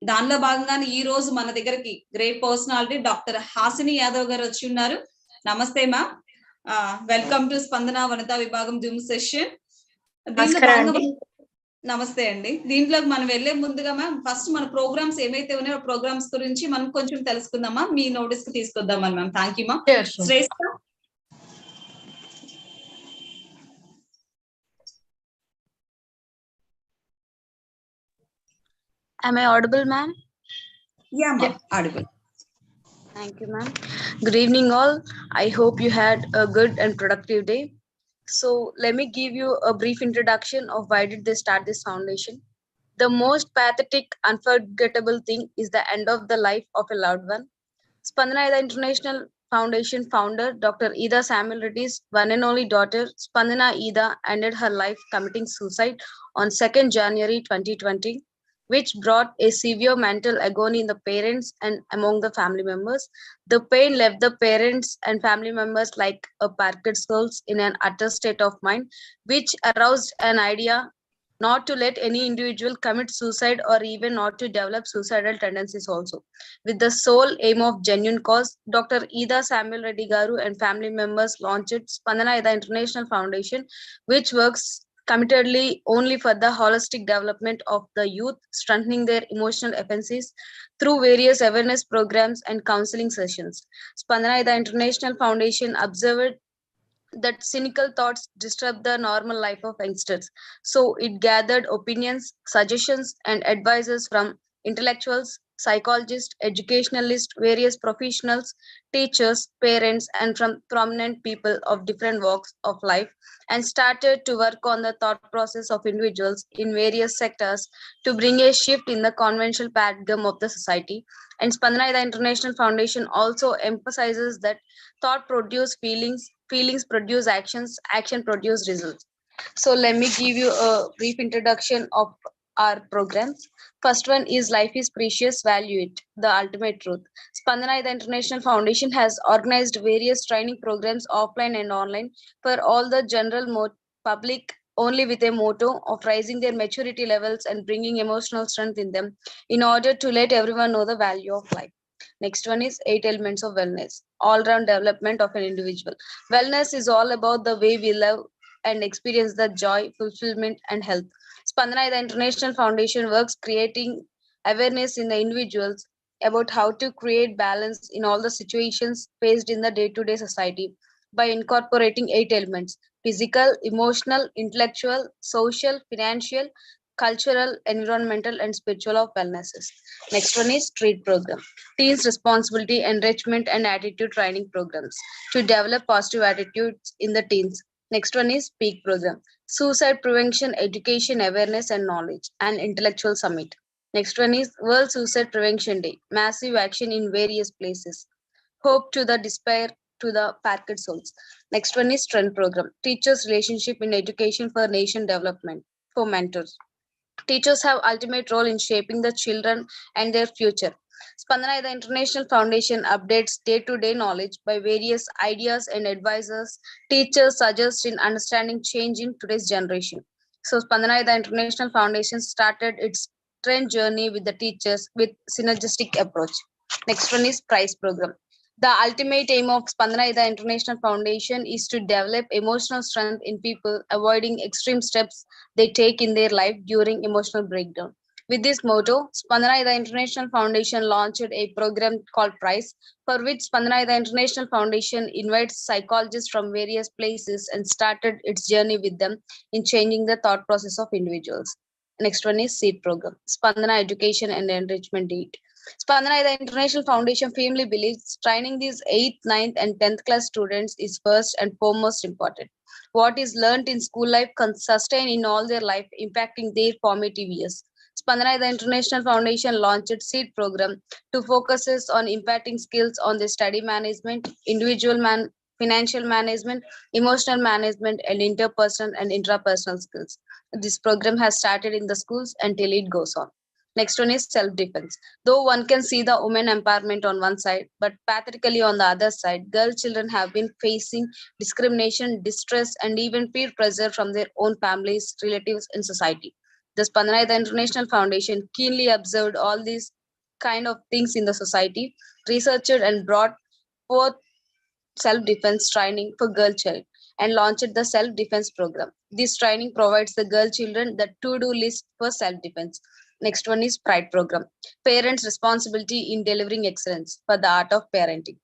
దానిలో భాగంగానే ఈ రోజు మన దగ్గరికి great personality doctor Hasini Yadav గారు వచ్చి ఉన్నారు. నమస్తే మా, వెల్కమ్ టు స్పందన వనితా విభాగం జూమ్ సెషన్. దీనిలో భాగంగా నమస్తే అండి. దీంట్లోకి మనం వెళ్లే ముందుగా మ్యామ్ ఫస్ట్ మన ప్రోగ్రామ్స్ ఏమైతే ఉన్నాయో ప్రోగ్రామ్స్ గురించి మనం కొంచెం తెలుసుకుందామా, మీ నోటీస్ కి తీసుకొద్దామని ma'am. Thank you ma'am. Shreshtha. Am I audible, ma'am? Yeah, ma'am. Audible. Thank you, ma'am. Good evening, all. I hope you had a good and productive day. So let me give you a brief introduction of why did they start this foundation. The most pathetic, unforgettable thing is the end of the life of a loved one. Spandana International Foundation founder Dr. Ida Samuel Reddy's one and only daughter, Spandana Ida, ended her life committing suicide on 2nd January 2020. Which brought a severe mental agony in the parents and among the family members. The pain left the parents and family members like a parquet souls in an utter state of mind, which aroused an idea not to let any individual commit suicide or even not to develop suicidal tendencies also. With the sole aim of genuine cause, Dr. Ida Samuel Reddy Garu and family members launched Spandana Ida International Foundation, which works committedly only for the holistic development of the youth, strengthening their emotional offenses through various awareness programs and counseling sessions. Spandana Ida International Foundation observed that cynical thoughts disturb the normal life of youngsters. So it gathered opinions, suggestions, and advices from intellectuals, psychologists, educationalists, various professionals, teachers, parents, and from prominent people of different walks of life, and started to work on the thought process of individuals in various sectors to bring a shift in the conventional paradigm of the society. And Spandana the International Foundation also emphasizes that thought produce feelings, feelings produce actions, action produce results. So let me give you a brief introduction of our programs. First one is Life is Precious, Value It, the ultimate truth. Spandana the International Foundation has organized various training programs offline and online for all the general public, only with a motto of raising their maturity levels and bringing emotional strength in them in order to let everyone know the value of life. Next one is 8 elements of wellness, all-round development of an individual. Wellness is all about the way we live and experience the joy, fulfillment, and health. Spandana the International Foundation works creating awareness in the individuals about how to create balance in all the situations faced in the day-to-day society by incorporating 8 elements: physical, emotional, intellectual, social, financial, cultural, environmental, and spiritual of wellnesses. Next one is TREAT program, teens responsibility, enrichment, and attitude training programs to develop positive attitudes in the teens. Next one is PEAK program, suicide prevention, education, awareness, and knowledge, and intellectual summit. Next one is World Suicide Prevention Day, massive action in various places. Hope to the despair to the parquet souls. Next one is Strength program, teachers relationship in education for nation development, for mentors. Teachers have ultimate role in shaping the children and their future. Spandana the International Foundation updates day-to-day knowledge by various ideas and advisors. Teachers suggest in understanding change in today's generation. So Spandana the International Foundation started its trend journey with the teachers with synergistic approach. Next one is prize program. The ultimate aim of Spandana the International Foundation is to develop emotional strength in people, avoiding extreme steps they take in their life during emotional breakdown. With this motto, Spandana the International Foundation launched a program called PRICE, for which Spandana the International Foundation invites psychologists from various places and started its journey with them in changing the thought process of individuals. Next one is SEED program, Spandana Education and Enrichment Aid. Spandana the International Foundation firmly believes training these 8th, 9th, and 10th class students is first and foremost important. What is learned in school life can sustain in all their life, impacting their formative years. Spandana the International Foundation launched SEED program to focuses on impacting skills on the study management, financial management, emotional management, and interpersonal and intrapersonal skills. This program has started in the schools until it goes on. Next one is self-defense. Though one can see the women empowerment on one side, but pathetically on the other side, girl children have been facing discrimination, distress, and even peer pressure from their own families, relatives, and society. The Spandanaedaif International Foundation keenly observed all these kind of things in the society, researched and brought forth self-defense training for girl child and launched the self-defense program. This training provides the girl children the to-do list for self-defense. Next one is Pride program. Parents' responsibility in delivering excellence for the art of parenting.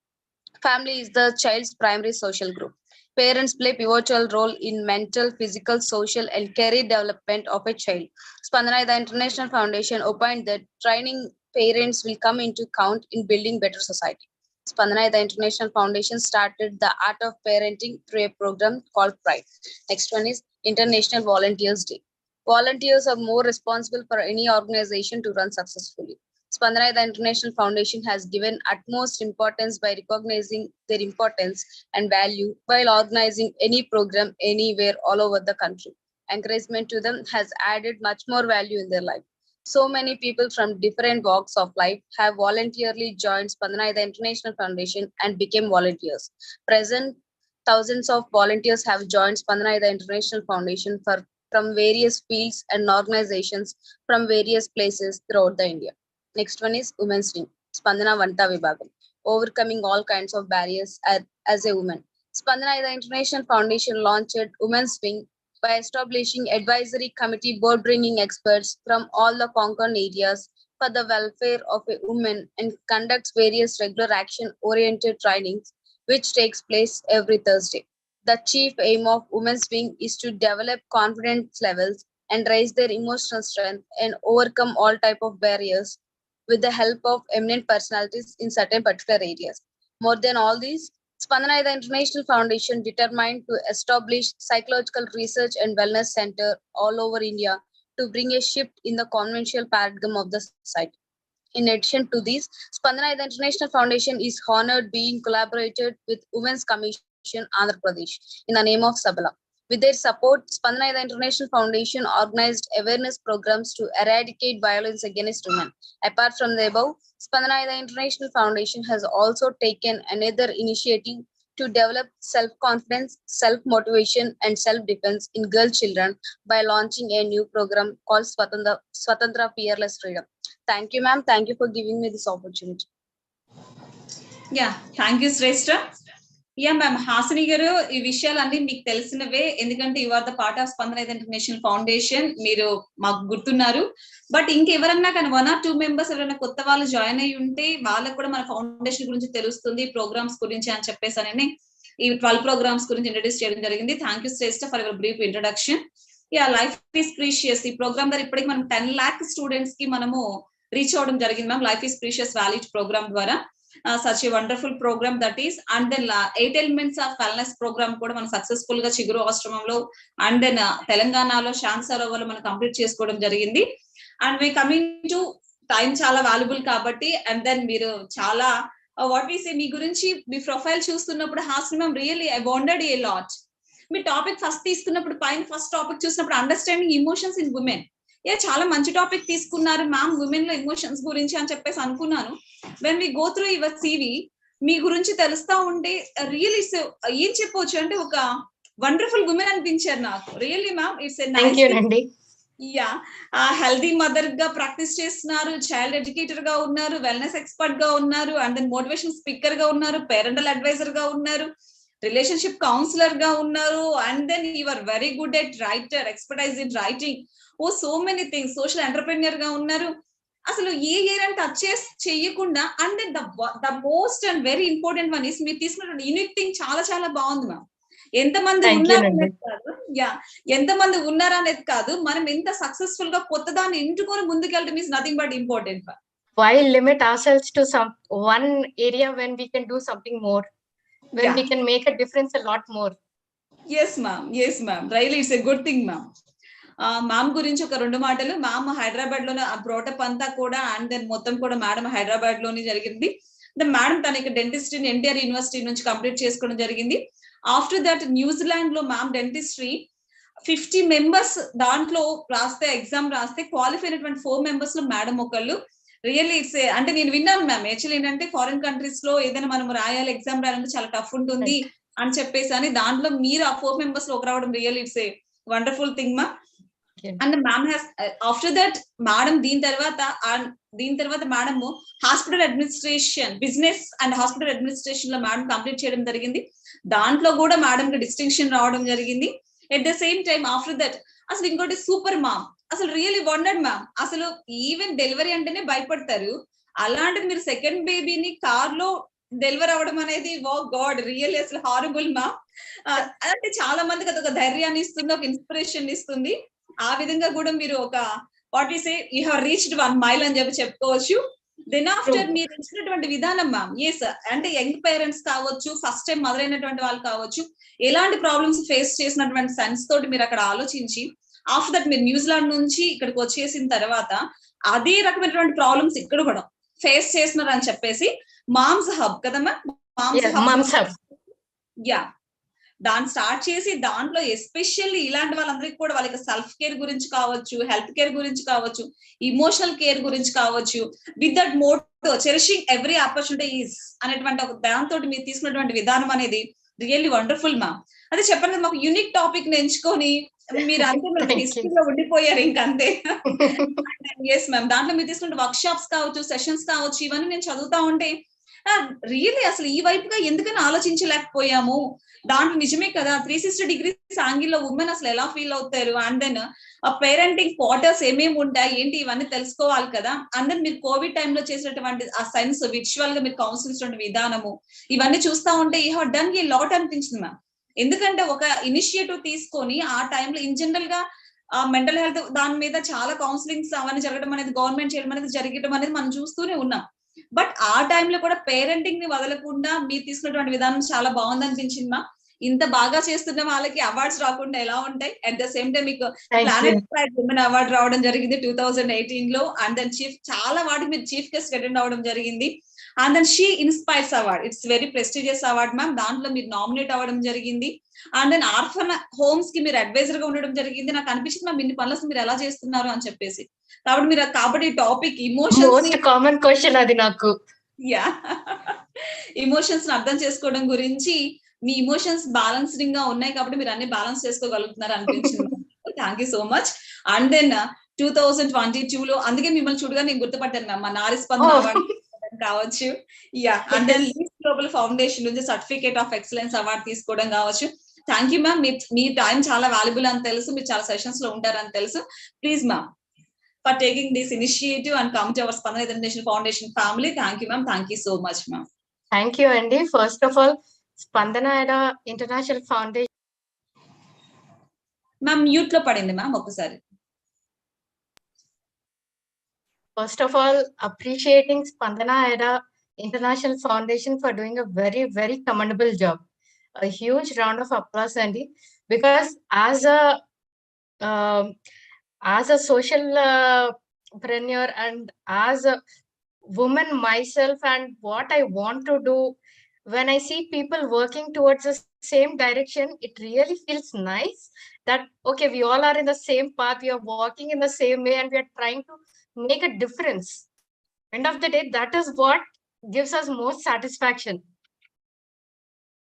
Family is the child's primary social group. Parents play pivotal role in mental, physical, social, and career development of a child. Spandana, the International Foundation, opined that training parents will come into count in building better society. Spandana, the International Foundation, started the art of parenting through a program called Pride. Next one is International Volunteers Day. Volunteers are more responsible for any organization to run successfully. Spandana, the International Foundation, has given utmost importance by recognizing their importance and value while organizing any program anywhere all over the country. Encouragement to them has added much more value in their life. So many people from different walks of life have voluntarily joined Spandana, the International Foundation, and became volunteers. Present, thousands of volunteers have joined Spandana, the International Foundation from various fields and organizations from various places throughout the India. Next one is Women's Wing, Spandana Vanta Vibhagam, overcoming all kinds of barriers as a woman. Spandana, the International Foundation, launched Women's Wing by establishing advisory committee board bringing experts from all the conquered areas for the welfare of a woman and conducts various regular action-oriented trainings which takes place every Thursday. The chief aim of Women's Wing is to develop confidence levels and raise their emotional strength and overcome all type of barriers with the help of eminent personalities in certain particular areas. More than all these, Spandana, the International Foundation, determined to establish psychological research and wellness center all over India to bring a shift in the conventional paradigm of the society. In addition to this, Spandana, the International Foundation, is honored being collaborated with Women's Commission Andhra Pradesh in the name of Sabala. With their support, Spandana, the International Foundation, organized awareness programs to eradicate violence against women. Apart from the above, Spandana, the International Foundation, has also taken another initiative to develop self-confidence, self-motivation, and self-defense in girl children by launching a new program called Swatantra Fearless Freedom. Thank you, ma'am. Thank you for giving me this opportunity. Yeah, thank you, Shrestha. Yeah ma'am, Hasini garu, ఈ విషయాలన్నీ మీకు తెలిసినవే, ఎందుకంటే you are the part of Spandana international foundation, మీరు మాకు గుర్తున్నారు. But ఇంకెవరన్నా కానీ 1 or 2 members ఎవరైనా కొత్త వాళ్ళు జాయిన్ అయ్యి ఉంటే వాళ్ళకు కూడా మన ఫౌండేషన్ గురించి తెలుస్తుంది, ప్రోగ్రామ్స్ గురించి అని చెప్పేసి ఈ 12 ప్రోగ్రామ్స్ గురించి ఇంట్రడ్యూస్ చేయడం జరిగింది. Thank you Shreshtha for your brief introduction. Yeah, life is precious. ఈ ప్రోగ్రామ్ ద్వారా ఇప్పటికి మనం 10 lakh స్టూడెంట్స్ కి మనము రీచ్ అవడం జరిగింది ma'am, life is precious valid programme ద్వారా. Such a wonderful program that is, and then 8 elements of wellness program కూడా మనం సక్సెస్ఫుల్ గా చిగురు ఆశ్రమంలో అండ్ దెన్ తెలంగాణలో శాంతి సరోవర్లో మనం కంప్లీట్ చేసుకోవడం జరిగింది. And we coming to time చాలా వాల్యుబుల్ కాబట్టి, అండ్ దెన్ మీరు చాలా వాట్ వి సే మీ గురించి మీ ప్రొఫైల్ చూస్తున్నప్పుడు Hasini ma'am really I wandered a lot. Me topic first తీసుకున్నప్పుడు పైన ఫస్ట్ టాపిక్ చూసినప్పుడు అండర్స్టాండింగ్ ఇమోషన్స్ ఇన్ ఉమెన్, చాలా మంచి టాపిక్ తీసుకున్నారు మ్యామ్, ఉమెన్ లో ఎమోషన్స్ గురించి అని చెప్పేసి అనుకున్నాను. When we go through your CV, మీ గురించి తెలుస్తా ఉంటే రియల్లీ ఏం చెప్పొచ్చు అంటే ఒక వండర్ఫుల్ ఉమెన్ అనిపించారు నాకు. Really ma'am, it's yeah, healthy mother గా ప్రాక్టీస్ చేస్తున్నారు, చైల్డ్ ఎడ్యుకేటర్ గా ఉన్నారు, వెల్నెస్ ఎక్స్పర్ట్ గా ఉన్నారు, అండ్ దెన్ మోటివేషన్ స్పీకర్ గా ఉన్నారు, పేరెంటల్ అడ్వైజర్ గా ఉన్నారు, రిలేషన్షిప్ కౌన్సిలర్ గా ఉన్నారు, and then you are very good at writer, expertise in writing, so many things, social entrepreneur గా ఉన్నారు. అసలు ఏ ఏరియాని టచ్ చేయకుండా, and then the most and very important one is మీరు తీసుకున్న యూనిక్ థింగ్ చాలా చాలా బాగుంది మ్యామ్. ఎంతమంది ఉన్నారనేది కాదు, ఎంతమంది ఉన్నారనేది కాదు, మనం ఎంత సక్సెస్ఫుల్ గా కొత్త దాన్ని ఇంటుకొని ముందుకెళ్ళడం is nothing but important. Why limit ourselves to some one area when we can do something more, when we can make a difference a lot more? Yes ma'am, yes ma'am, really it's a good thing ma'am. Ma'am గురించి ఒక 2 మాటలు. Ma'am Hyderabad లోనే బ్రోటప్ అంతా కూడా, and then మొత్తం కూడా madam Hyderabad లోనే జరిగింది. మేడం తనకి డెంటిస్ట్రీ ఎన్టీఆర్ యూనివర్సిటీ నుంచి కంప్లీట్ చేసుకోవడం జరిగింది. ఆఫ్టర్ దట్ న్యూజిలాండ్ లో మ్యామ్ డెంటిస్ట్రీ 50 members దాంట్లో రాస్తే, ఎగ్జామ్ రాస్తే క్వాలిఫై అయినటువంటి 4 members లో మేడం ఒకళ్ళు. రియల్లీ ఇట్స్ అంటే నేను విన్నాను మ్యామ్, యాక్చువల్లీ ఏంటంటే ఫారిన్ కంట్రీస్ లో ఏదైనా మనం రాయాలి, ఎగ్జామ్ రాయాలంటే చాలా టఫ్ ఉంటుంది అని చెప్పేసి, దాంట్లో మీరు ఆ 4 members లో ఒక రావడం really it's a wonderful thing మా. And ma'am has after that madam దీని తర్వాత madam hospital administration, business and hospital administration లో మేడం కంప్లీట్ చేయడం జరిగింది. దాంట్లో కూడా మేడం కి డిస్టింక్షన్ రావడం జరిగింది. At the same time after that అసలు ఇంకోటి సూపర్ మామ్, అసలు రియల్లీ వండర్డ్ మ్యామ్. అసలు ఈవెన్ డెలివరీ అంటేనే భయపడతారు, అలాంటిది మీరు సెకండ్ బేబీని కార్ లో డెలివర్ అవ్వడం అనేది వా గాడ్ రియల్లీ అసలు హారబుల్ మ్యామ్. అంటే చాలా మందికి అది ఒక ధైర్యాన్ని ఇస్తుంది, ఒక ఇన్స్పిరేషన్ ఇస్తుంది. ఆ విధంగా కూడా మీరు ఒక what you say you have reached 1 mile అని చెప్పుకోవచ్చు. దెన్ ఆఫ్టర్ మీరు ఇచ్చినటువంటి విధానం మ్యామ్, ఎస్ అంటే యంగ్ పేరెంట్స్ కావచ్చు, ఫస్ట్ టైం మొదలైనటువంటి వాళ్ళు కావచ్చు, ఎలాంటి ప్రాబ్లమ్స్ ఫేస్ చేసినటువంటి సన్స్ తోటి మీరు అక్కడ ఆలోచించి ఆఫ్టర్ దట్ మీరు న్యూజిలాండ్ నుంచి ఇక్కడికి వచ్చేసిన తర్వాత అదే రకమైనటువంటి ప్రాబ్లమ్స్ ఇక్కడ కూడా ఫేస్ చేస్తున్నారు అని చెప్పేసి మామ్స్ హబ్ కదా మ్యామ్, మామ్స్ హబ్ యా దాన్ని స్టార్ట్ చేసి దాంట్లో ఎస్పెషల్లీ ఇలాంటి వాళ్ళందరికీ కూడా వాళ్ళకి సెల్ఫ్ కేర్ గురించి కావచ్చు, హెల్త్ కేర్ గురించి కావచ్చు, ఇమోషనల్ కేర్ గురించి కావచ్చు, with that motto cherishing every opportunity is అనేటువంటి ఒక దాంతో మీరు తీసుకున్నటువంటి విధానం అనేది రియల్లీ వండర్ఫుల్ మ్యామ్. అదే చెప్పండి కదా, మాకు యూనిక్ టాపిక్ ని ఎంచుకొని మీరు అంతే హిస్టరీలో ఉండిపోయారు ఇంకంతే. ఎస్ మ్యామ్, దాంట్లో మీరు తీసుకుంటే వర్క్ షాప్స్ కావచ్చు, సెషన్స్ కావచ్చు, ఇవన్నీ నేను చదువుతా ఉంటే రియల్లీ అసలు ఈ వైపుగా ఎందుకని ఆలోచించలేకపోయాము. దాంట్లో నిజమే కదా 360 డిగ్రీస్ యాంగిల్ లో ఉమెన్ అసలు ఎలా ఫీల్ అవుతారు, అండ్ దెన్ ఆ పేరెంటింగ్ క్వార్టర్స్ ఏమేమి ఉంటాయి ఏంటి ఇవన్నీ తెలుసుకోవాలి కదా. అండ్ దెన్ మీరు కోవిడ్ టైంలో చేసినటువంటి ఆ సైన్స్ విజువల్ గా మీరు కౌన్సిలింగ్ విధానము ఇవన్నీ చూస్తా ఉంటే you have done a lot అనిపించింది మ్యామ్. ఎందుకంటే ఒక ఇనిషియేటివ్ తీసుకొని ఆ టైంలో ఇన్ జనరల్ గా మెంటల్ హెల్త్ దాని మీద చాలా కౌన్సిలింగ్స్ అవన్నీ జరగడం అనేది, గవర్నమెంట్ చేయడం అనేది జరగడం అనేది మనం చూస్తూనే ఉన్నాం. బట్ ఆ టైంలో కూడా పేరెంటింగ్ ని వదలకుండా మీరు తీసుకున్నటువంటి విధానం చాలా బాగుంది అనిపించింది మా. ఇంత బాగా చేస్తున్న వాళ్ళకి అవార్డ్స్ రాకుండా ఎలా ఉంటాయి. అట్ ద సేమ్ టైం మీకు ప్లానెట్ ప్రైడ్ ఉమెన్ అవార్డు రావడం జరిగింది 2018 లో. అండ్ దెన్ చీఫ్ చాలా వాటికి మీరు చీఫ్ గెస్ట్ అటెండ్ అవ్వడం జరిగింది. And then she inspires award, it's very prestigious award ma'am. దాంట్లో మీరు నామినేట్ అవ్వడం జరిగింది. అండ్ దెన్ ఆర్ఫన్ హోమ్స్ కి మీరు అడ్వైజర్ గా ఉండడం జరిగింది. నాకు అనిపించింది మ్యామ్ ఇన్ని పనులు మీరు ఎలా చేస్తున్నారు అని చెప్పేసి. కాబట్టి టాపిక్ మోస్ట్ కామన్ క్వశ్చన్ అది నాకు. యా ఇమోషన్స్ అర్థం చేసుకోవడం గురించి, మీ ఇమోషన్స్ బ్యాలెన్స్డింగ్ గా ఉన్నాయి కాబట్టి మీరు అన్ని బ్యాలెన్స్ చేసుకోగలుగుతున్నారు అనిపించింది. Thank you so much. And then 2022 లో అందుకే మిమ్మల్ని చూడగా నేను గుర్తుపట్టాను మ్యామ్, మా నారీ స్పందన అవార్డు కావచ్చు. Yeah and then leads global foundation నుంచి సర్టిఫికేట్ ఆఫ్ ఎక్సలెన్స్ అవార్డు తీసుకోవడం కావచ్చు. Thank you ma'am. మీ టైం చాలా వాల్యుబుల్ అని తెలుసు, మీరు చాలా సెషన్స్ లో ఉంటారని తెలుసు. Please ma'am for taking this initiative and come to our Spandana International Foundation family. Thank you, ma'am. Thank you so much, ma'am. Thank you, Andy. First of all, Spandana International Foundation. Ma'am, mute lo padindi, ma'am. Okkasari. First of all, appreciating Spandana International Foundation for doing a very, very commendable job. A huge round of applause, Andy, because as a social preneur and as a woman myself, and what I want to do, when I see people working towards the same direction, it really feels nice that, okay, we all are in the same path, we are walking in the same way, and we are trying to make a difference. End of the day, that is what gives us most satisfaction.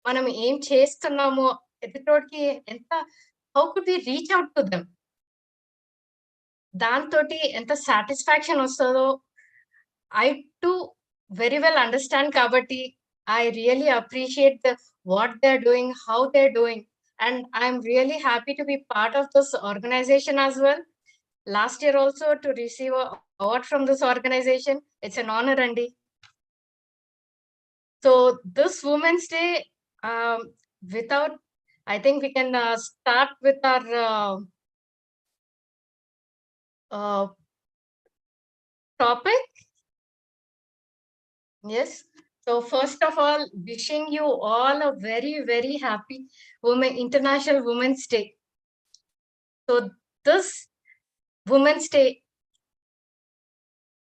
Manam em chestunnamo episode enta, how could we reach out to them? దాంతోటి ఎంత satisfaction వస్తుందో I too very well understand kabatti. I really appreciate what they're doing, how they're doing, and I'm really happy to be part of this organization as well. Last year also to receive an award from this organization, it's an honor, Andy. So this Women's Day, I think we can start with our topic. Yes. So first of all, wishing you all a very, very happy International Women's Day. So this Women's Day,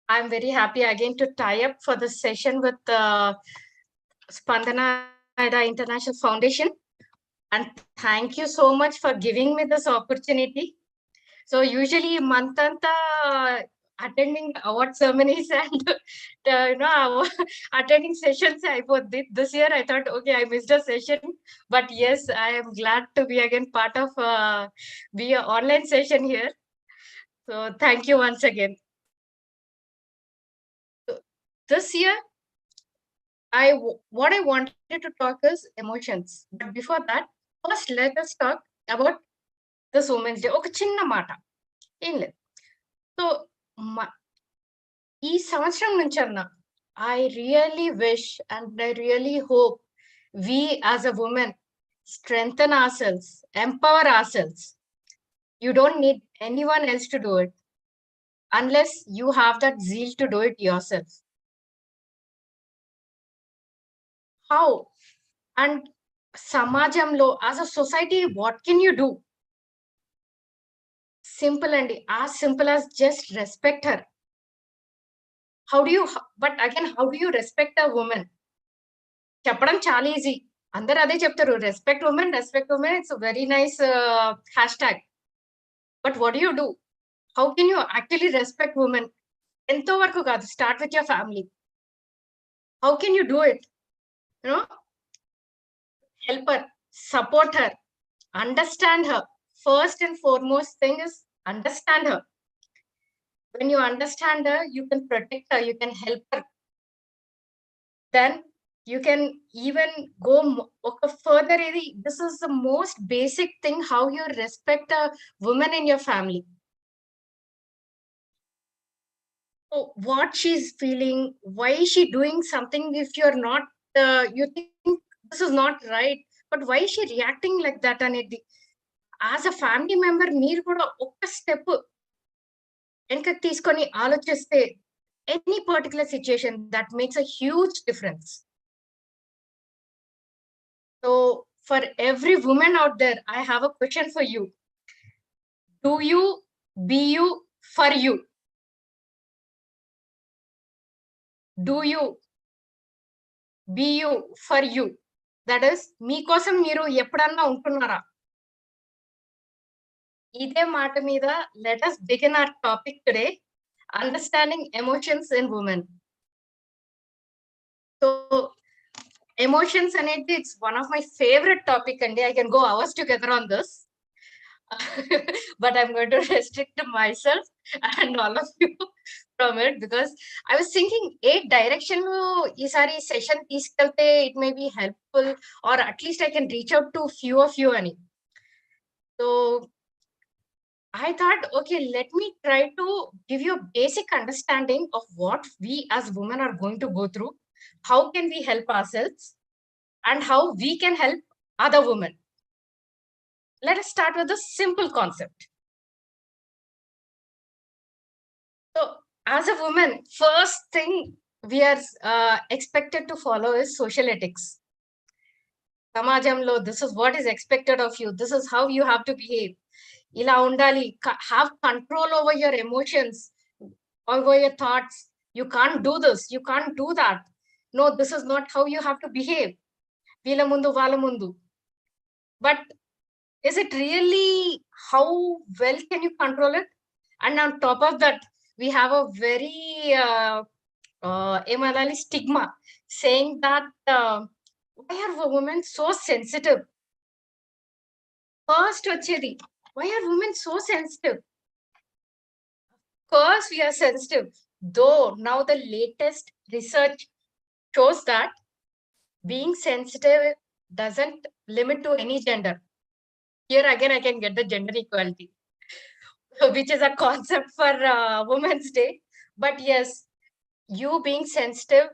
I'm very happy again to tie up for the session with Spandana International Foundation. And thank you so much for giving me this opportunity. So usually Mantanta attending award ceremonies and attending sessions. This year I thought, okay, I missed a session, but yes, I am glad to be again part of be an online session here. So thank you once again. So this year, what I wanted to talk is emotions. But before that, first let us talk about this Women's Day. Okay, chinna mata. ఏం లేదు. So ఈ సంవత్సరం నుంచి అన్న I really wish and I really hope we as a woman strengthen ourselves, empower ourselves. You don't need anyone else to do it unless you have that zeal to do it yourself. How? And samajamlo, as a society, what can you do? Simple and as simple as just respect her. How do you, but again, how do you respect a woman? చెప్పడం చాలా easy, అందరు అదే చెప్తారు, respect women, it's very nice hash tag. But what you do? How can you actually respect women? ఎంతో వరకు కాదు, start with your family. How can you do it? You know, help her, support her, understand her. First and foremost thing is understand her. When you understand her, you can protect her, you can help her. Then you can even go further. This is the most basic thing, how you respect a woman in your family. So what she's feeling, why is she doing something? If you're not, you think this is not right, but why is she reacting like that? And as a family member, meer kuda oka step వెనకకి తీసుకొని ఆలోచిస్తే any particular situation, that makes a huge difference. So for every woman out there, I have a question for you. Do you be you for you? Do you be you for you? That is, మీకోసం మీరు ఎప్పుడన్నా ఉంటున్నారా? ఇదే మాట మీద let us begin our topic today, understanding emotions in women. So emotions అనేది, it's one of my favorite topic అండి. I can go hours together on this. But I'm going to restrict myself and all of you from it, because I was thinking a direction ఈసారి session తీసుకెళ్తే it may be helpful, or at least I can reach out to few of you ani. So I thought, okay, let me try to give you a basic understanding of what we as women are going to go through, how can we help ourselves, and how we can help other women. Let us start with a simple concept. So as a woman, first thing we are expected to follow is social ethics. Samajamlo, this is what is expected of you, this is how you have to behave. Ila undali, have control over your emotions, over your thoughts. You can't do this, you can't do that. No, this is not how you have to behave. Veela mundu vaala mundu. But is it really, how well can you control it? And on top of that, we have a very stigma saying that why are women so sensitive? First vachedi, why are women so sensitive? Of course we are sensitive, though now the latest research shows that being sensitive doesn't limit to any gender. Here again I can get the gender equality, which is a concept for Women's Day. But yes, you being sensitive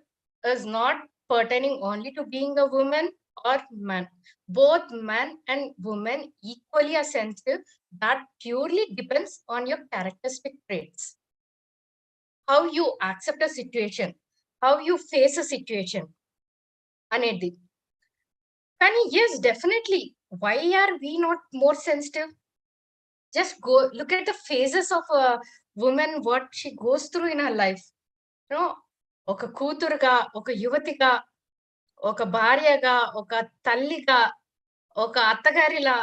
is not pertaining only to being a woman or man. Both man and woman equally are sensitive. That purely depends on your characteristic traits, how you accept a situation, how you face a situation anedi. Kani yes, definitely, why are we not more sensitive? Just go look at the phases of a woman, what she goes through in her life. You know, oka కూతురుగా, oka యువతిగా, oka భార్యగా, oka తల్లిగా, oka అత్తగారిలా,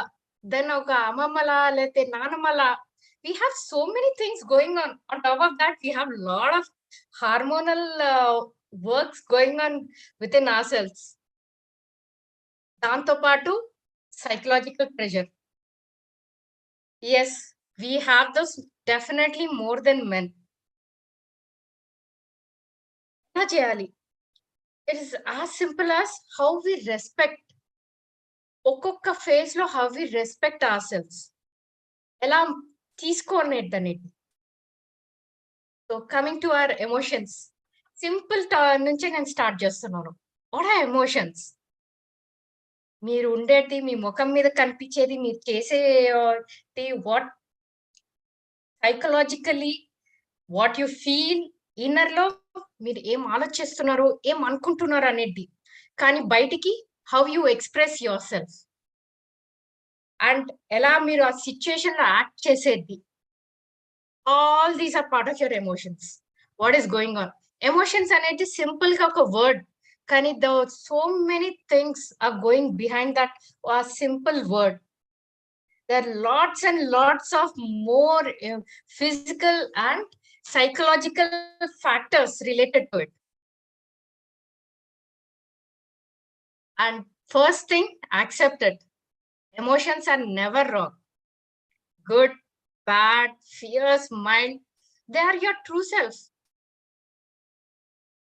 then oka అమ్మమ్మలా, లేతే నానమ్మలా. We have so many things going on. On top of that, we have a lot of hormonal works going on within ourselves. దాంతో పాటు psychological pressure. Yes, we have this definitely more than men. ఎలా చేయాలి? It is as simple as how we respect. ఒక్కొక్క phase లో how we respect ourselves. ఎలా తీసుకోనేది. So coming to our emotions. Simple నుంచే నేను స్టార్ట్ చేస్తున్నాను. What are emotions? మీరు ఉండేది, మీ ముఖం మీద కనిపించేది, మీరు చేసేది, what psychologically what you feel inner లో మీరు ఏం ఆలోచిస్తున్నారు, ఏం అనుకుంటున్నారు అనేది. కానీ బయటికి how you express your self and ఎలా మీరు ఆ సిచ్యుయేషన్ లో యాక్ట్ చేసేది. All these are part of your emotions. What is going on? Emotions అనేది సింపుల్ గా ఒక వర్డ్, కానీ so many things are going behind that simple word. There are lots and lots of more physical and psychological factors related to it. And first thing, accept it. Emotions are never wrong. Good, bad, fears, mild, they are your true self.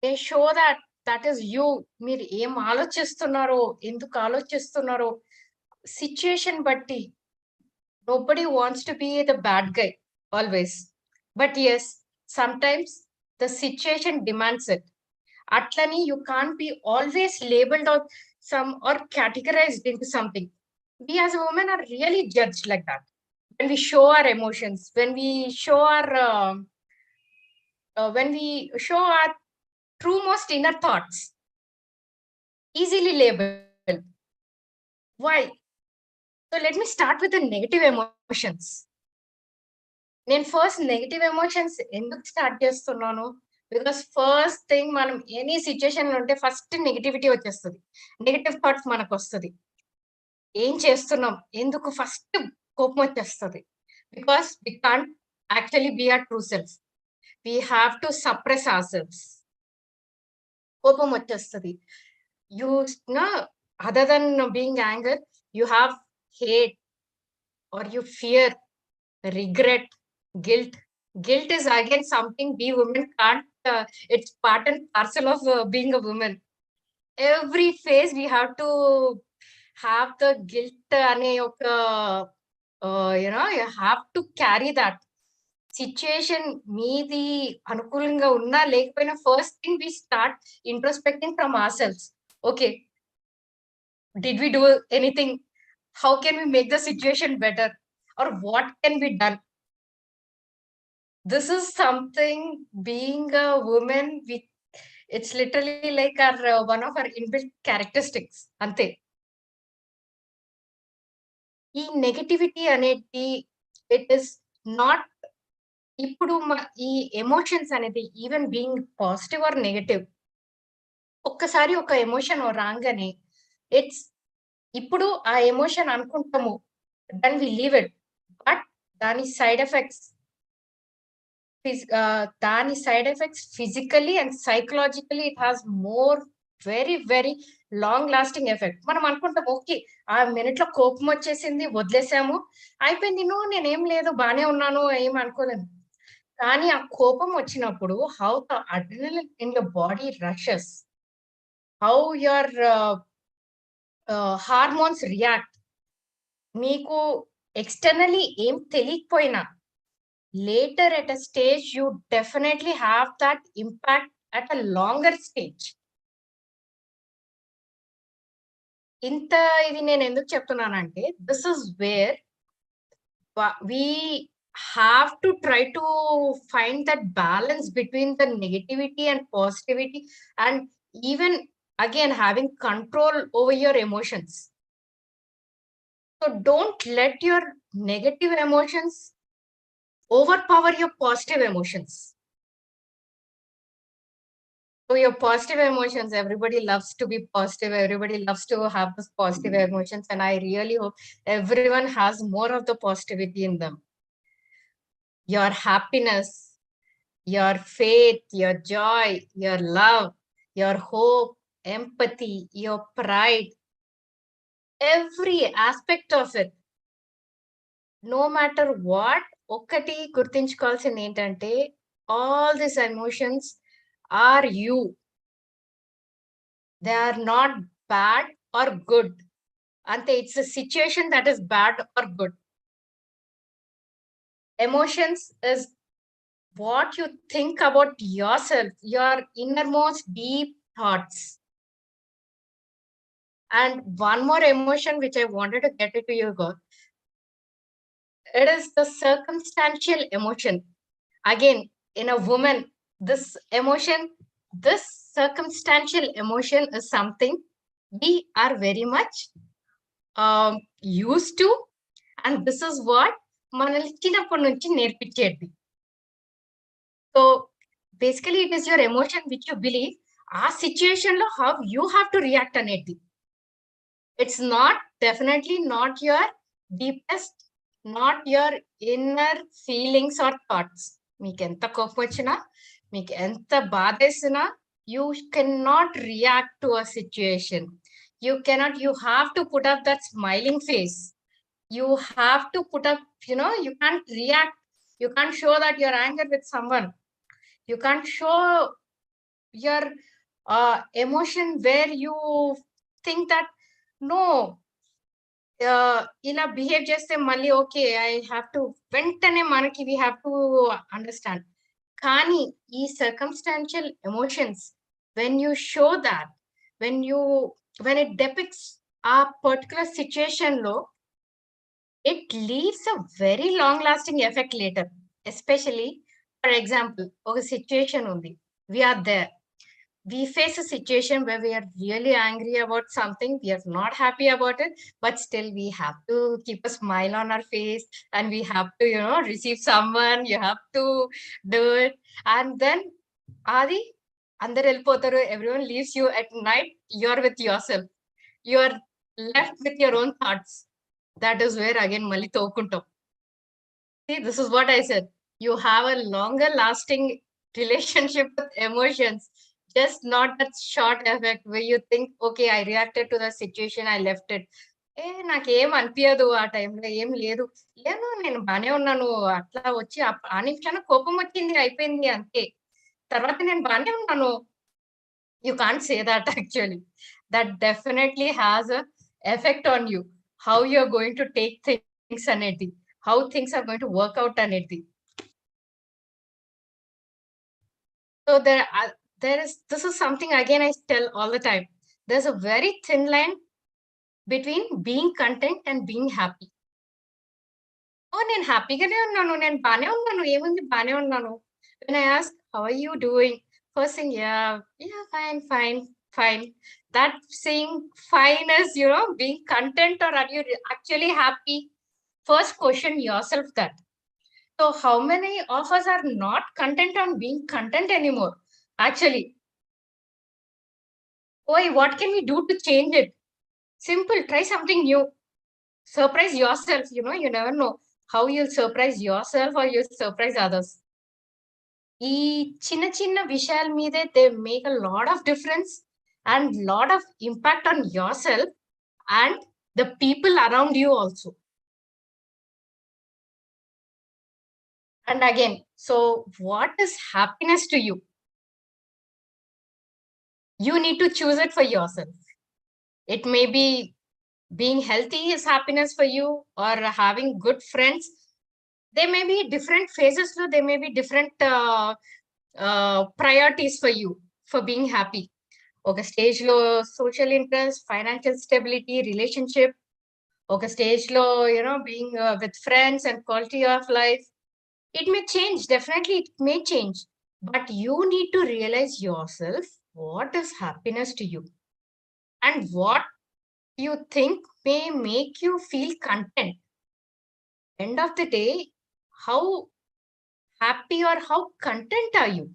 They show that is you. మీరు ఏం ఆలోచిస్తున్నారో, ఎందుకు ఆలోచిస్తున్నారో, situation బట్టి. Nobody wants to be the bad guy always. But yes, sometimes the situation demands it. Atlani, you can't be always labeled or categorized into something. We as a woman are really judged like that. When we show our emotions, when we show our true most inner thoughts, easily labeled. Why? So let me start with the negative emotions. నేను first negative emotions ఎందుకు start చేస్తున్నాను? Because first thing, మనం any situation లో ఉంటే first negativity వచ్చేస్తుంది, negative thoughts మనకు వస్తుంది. ఏం చేస్తున్నాం, ఎందుకు ఫస్ట్ కోపం వచ్చేస్తుంది. Because we can't actually be are true self. We have to suppress our selfs. కోపం వచ్చేస్తుంది. You know, other then being anger, you have hate or you fear, regret, guilt. Guilt is again something we women can't, it's part and parcel of being a woman. Every phase we have to have the guilt ane oka, you have to carry that. Situation meedi anukulanga unna lekapona, first thing we start introspecting from ourselves. Okay, did we do anything? How can we make the situation better? Or what can be done? This is something, being a woman, it's literally like our one of our inbuilt characteristics. Ante. ఈ negativity అనేది, it is not, ఇప్పుడు ఈ emotions అనేది even being positive or negative, ఒక్కసారి ఒక emotion రాగానే it's, ఇప్పుడు ఆ ఎమోషన్ అనుకుంటాము, then we leave it. But దాని side effects physically and psychologically it has more very very long lasting effect. మనం అనుకుంటాం, ఓకే ఆ మినిట్ లో కోపం వచ్చేసింది, వదిలేసాము, అయిపోయింది, నేనేం లేదు, బానే ఉన్నాను, ఏం అనుకోలేదు. కానీ ఆ కోపం వచ్చినప్పుడు how the adrenaline in your body rashes, how your hormones react. మీకు ఎక్స్టర్నలీ ఏం తెలియకపోయినా, later at a stage you definitely have that impact at a longer stage. ఇంత ఇది నేను ఎందుకు చెప్తున్నానంటే, this is where we have to try to find that balance between the negativity and positivity, and even again having control over your emotions. So don't let your negative emotions overpower your positive emotions. So your positive emotions, everybody loves to be positive, everybody loves to have this positive emotions, and I really hope everyone has more of the positivity in them. Your happiness, your faith, your joy, your love, your hope, empathy, your pride, every aspect of it, no matter what, ఒక్కటి గుర్తుంచుకోవాల్సింది ఏంటంటే all this emotions are you. They are not bad or good. అంతే, it's a situation that is bad or good. Emotions is what you think about yourself, your innermost deep thoughts. And one more emotion which I wanted to get it to you, God. It is the circumstantial emotion. Again, in a woman, this emotion, this circumstantial emotion is something we are very much used to, and this is what మనల్ని చిన్నప్పటి నుంచి నేర్పించేది. So basically it is your emotion which you believe ఆ situation లో how you have to react అనేది. It's not definitely not your deepest, not your inner feelings or thoughts. మీకు ఎంత కోపం వచ్చినా, మీకు ఎంత బాధ వేసినా, you can not react to a situation. You cannot, you have to put up that smiling face. You have to put up, you can't react. You can't show that you're angry with someone. You can't show your emotion where you think that, no, ఇలా behave చేస్తే మళ్ళీ okay I have to, వెంటనే మనకి we have to understand. కానీ ఈ circumstantial emotions, when you show that, when it depicts a particular situation low, it leaves a very long lasting effect later. Especially, for example, a situation only, we are there, we face a situation where we are really angry about something, we are not happy about it, but still we have to keep a smile on our face, and we have to, receive someone, you have to do it. And then Adi, అందరు వెళ్ళిపోతారు, everyone leaves you at night, you're with yourself, you're left with your own thoughts. That is where again mali tokuntam. See, this is what I said, you have a longer lasting relationship with emotions, just not that short effect where you think, okay, I reacted to the situation, I left it. నాకేం అనిపించదు ఆ టైంలో, ఏం లేదు, లేదు నేను బానే ఉన్నాను, అట్లా వచ్చి ఆ నిమిషాన కోపం వచ్చింది, అయిపోయింది అంతే, తర్వాత నేను బానే ఉన్నాను. You can't say that actually. That definitely has a effect on you, how you're going to take things anedi, how things are going to work out anedi. So this is something again I tell all the time. There's a very thin line between being content and being happy. Oh, నేను హ్యాపీగానే ఉన్నాను, నేను బానే ఉన్నాను, ఏముంది బానే ఉన్నాను. When I ask, how are you doing? First thing, yeah, fine. That saying fine is, being content, or are you actually happy? First question yourself that. So how many of us are not content on being content anymore? Actually, what can we do to change it? Simple, try something new. Surprise yourself, you never know how you'll surprise yourself or you'll surprise others. ఈ చిన్న చిన్న విషయాల మీదే they make a lot of difference and lot of impact on your self and the people around you also. And again, so what is happiness to you? You need to choose it for yourself. It may be being healthy is happiness for you, or having good friends. There may be different phases, so there may be different priorities for you for being happy. Okay, stage low social interest, financial stability, relationship. Okay, stage low, being with friends and quality of life. It may change, definitely it may change, but you need to realize yourself what is happiness to you and what you think may make you feel content. End of the day, how happy or how content are you?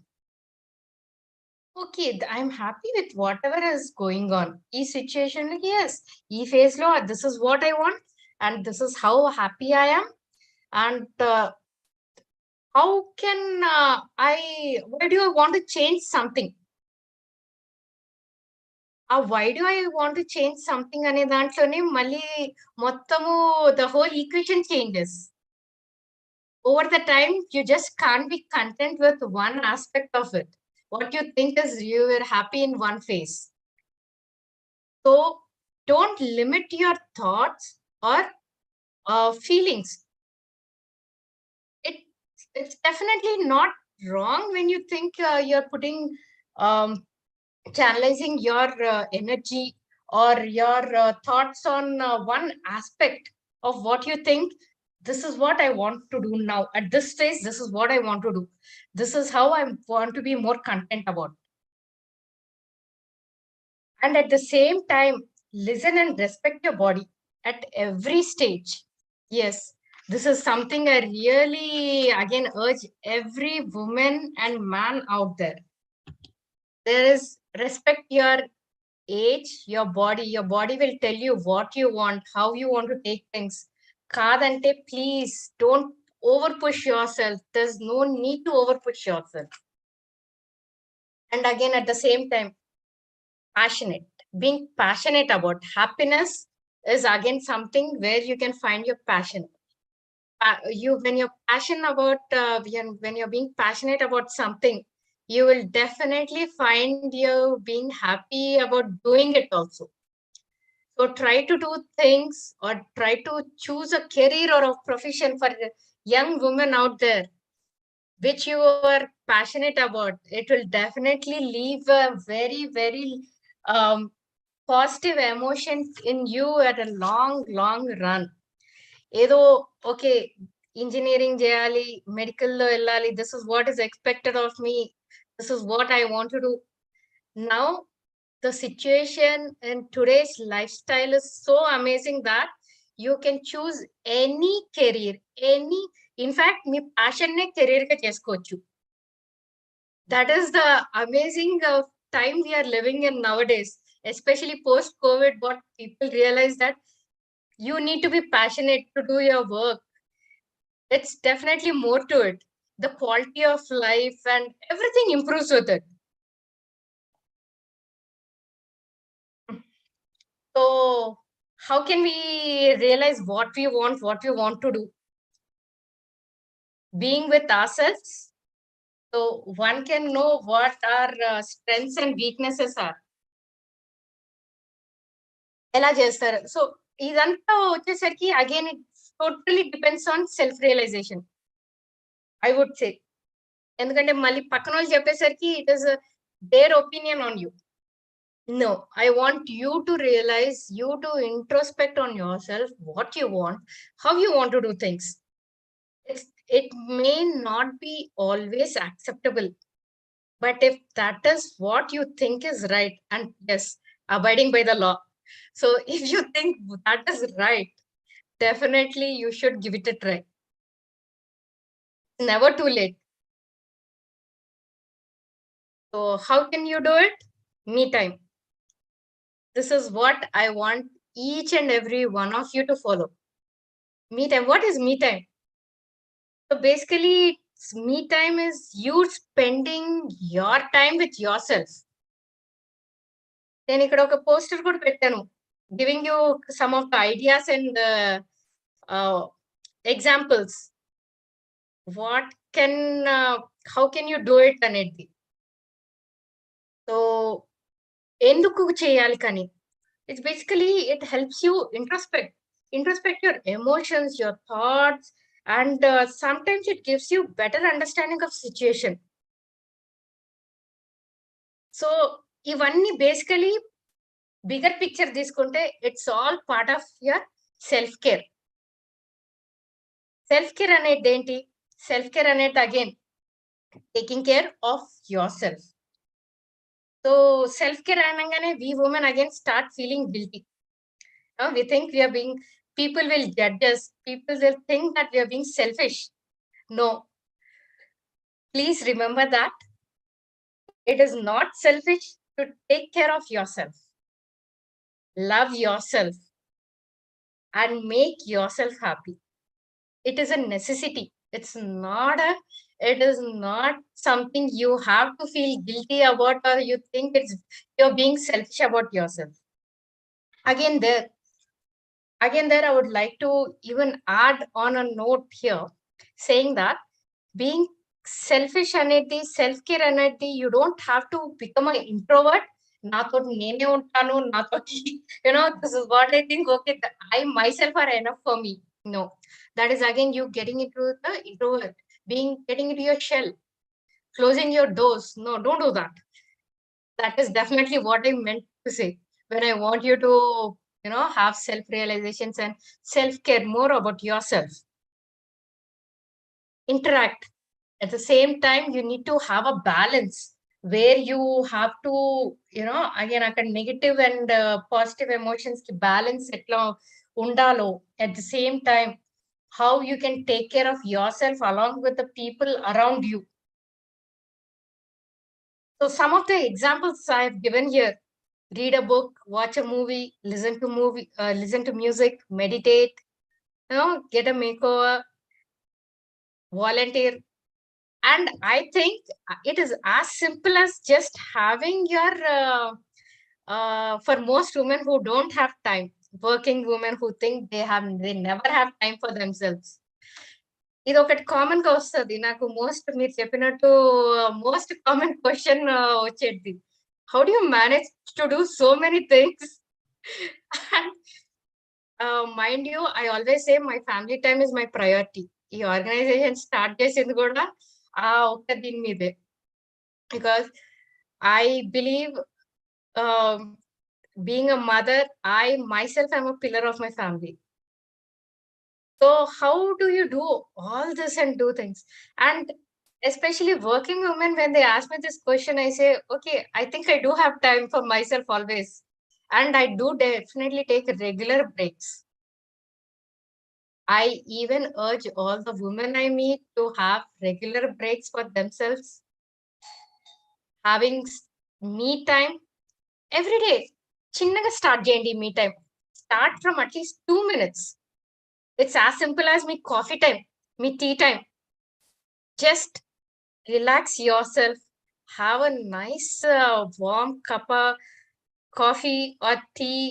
Okay, I'm happy with whatever is going on. Each situation, yes, each phase lo, this is what I want, and this is how happy I am. And how can why do I want to change something? Why do I want to change something ane dantlone malli mottamu the whole equation changes. over the time, you just can't be content with one aspect of it. What you think is you were happy in one phase. So don't limit your thoughts or feelings. It's definitely not wrong when you think you're putting channelizing your energy or your thoughts on one aspect of what you think. This is what I want to do now at this phase. This is what I want to do. This is how I want to be more content about. And at the same time, listen and respect your body at every stage. Yes, this is something I really again urge every woman and man out there. There is respect your age, your body. Your body will tell you what you want, how you want to take things. Kadante, please don't over push yourself. There's no need to over push yourself. And again, at the same time, passionate. Being passionate about happiness is again something where you can find your passion. When you're passionate about when you're being passionate about something, you will definitely find you being happy about doing it also. So try to do things or try to choose a career or a profession for young women out there which you are passionate about. It will definitely leave a very, very positive emotion in you at a long, long run. Edo, okay, engineering jayali, medical lo ellali, this is what is expected of me. This is what I want to do. Now, the situation in today's lifestyle is so amazing that you can choose any career, in fact, me passion ne career ka cheskochu. That is the amazing time we are living in nowadays, especially post-COVID, what people realize that you need to be passionate to do your work. It's definitely more to it. The quality of life and everything improves with it. So how can we realize what we want to do? Being with ourselves. So one can know what our strengths and weaknesses are. ఎలా చేస్తారు so ఇదంతా వచ్చేసరికి again it totally depends on self realisation I would say ఎందుకంటే మళ్ళీ పక్కన వాళ్ళు చెప్పేసరికి it is their opinion on you know I want you to realise you to introspect on your self what you want how you want to do things it may not be always acceptable, but if that is what you think is right, and yes, abiding by the law. So if you think that is right, definitely you should give it a try. Never too late. So how can you do it? Me time. This is what I want each and every one of you to follow. Me time. What is me time? So basically, me time is you spending your time with yourself. నేను ఇక్కడ ఒక poster కూడా పెట్టాను, giving you some of the ideas and examples what can how can you do it అనేది. So ఎందుకు చేయాలి కానీ it's basically it helps you introspect your emotions, your thoughts, and sometimes it gives you better understanding of situation. So ivanni basically bigger picture తీసుకుంటే it's all part of your self care. Self care అనేది ఏంటి? Self care అనేది again taking care of yourself. So self care అనగానే we women again start feeling guilty. We think we are being, people will judge us. People will think that we are being selfish. No. Please remember that it is not selfish to take care of yourself. Love yourself and make yourself happy. It is a necessity. It is not something you have to feel guilty about or you think you're being selfish about yourself. Again there, I would like to even add on a note here. saying that being selfish అనేది self care అనేది you don't have to become an introvert. నాతో నేనే ఉంటాను నాతోటి this is what I think. Okay, I myself are enough for me. No, that is again you getting into the introvert, getting into your shell, closing your doors. No, don't do that. That is definitely what I meant to say when I want you to have self realizations and self care more about yourself. Interact. At the same time, you need to have a balance where you have to, again, negative and positive emotions ki balance etla undalo. At the same time, how you can take care of yourself along with the people around you. So some of the examples I have given here: read a book, watch a movie, listen to music, meditate, get a makeover, volunteer. And I think it is as simple as just having your for most women who don't have time, working women who think they never have time for themselves. ఇది ఒకటి common గా వస్తుంది నాకు. మీరు చెప్పినట్టు most common question వచ్చేది, how do you manage to do so many things? Mind you, I always say my family time is my priority. ఈ organisation start చేసింది కూడా ఒక్క దీని మీదే. Because I believe being a mother, I myself am a pillar of my family. So how do you do all this and do things? And especially working women, when they ask me this question, I say, okay, I think I do have time for myself always. And I do definitely take regular breaks. I even urge all the women I meet to have regular breaks for themselves. Having me time every day. చిన్నగా start చేయండి మీ time. Start from at least 2 minutes. It's as simple as me coffee time, me tea time. Just relax yourself, have a nice warm cup of coffee or tea,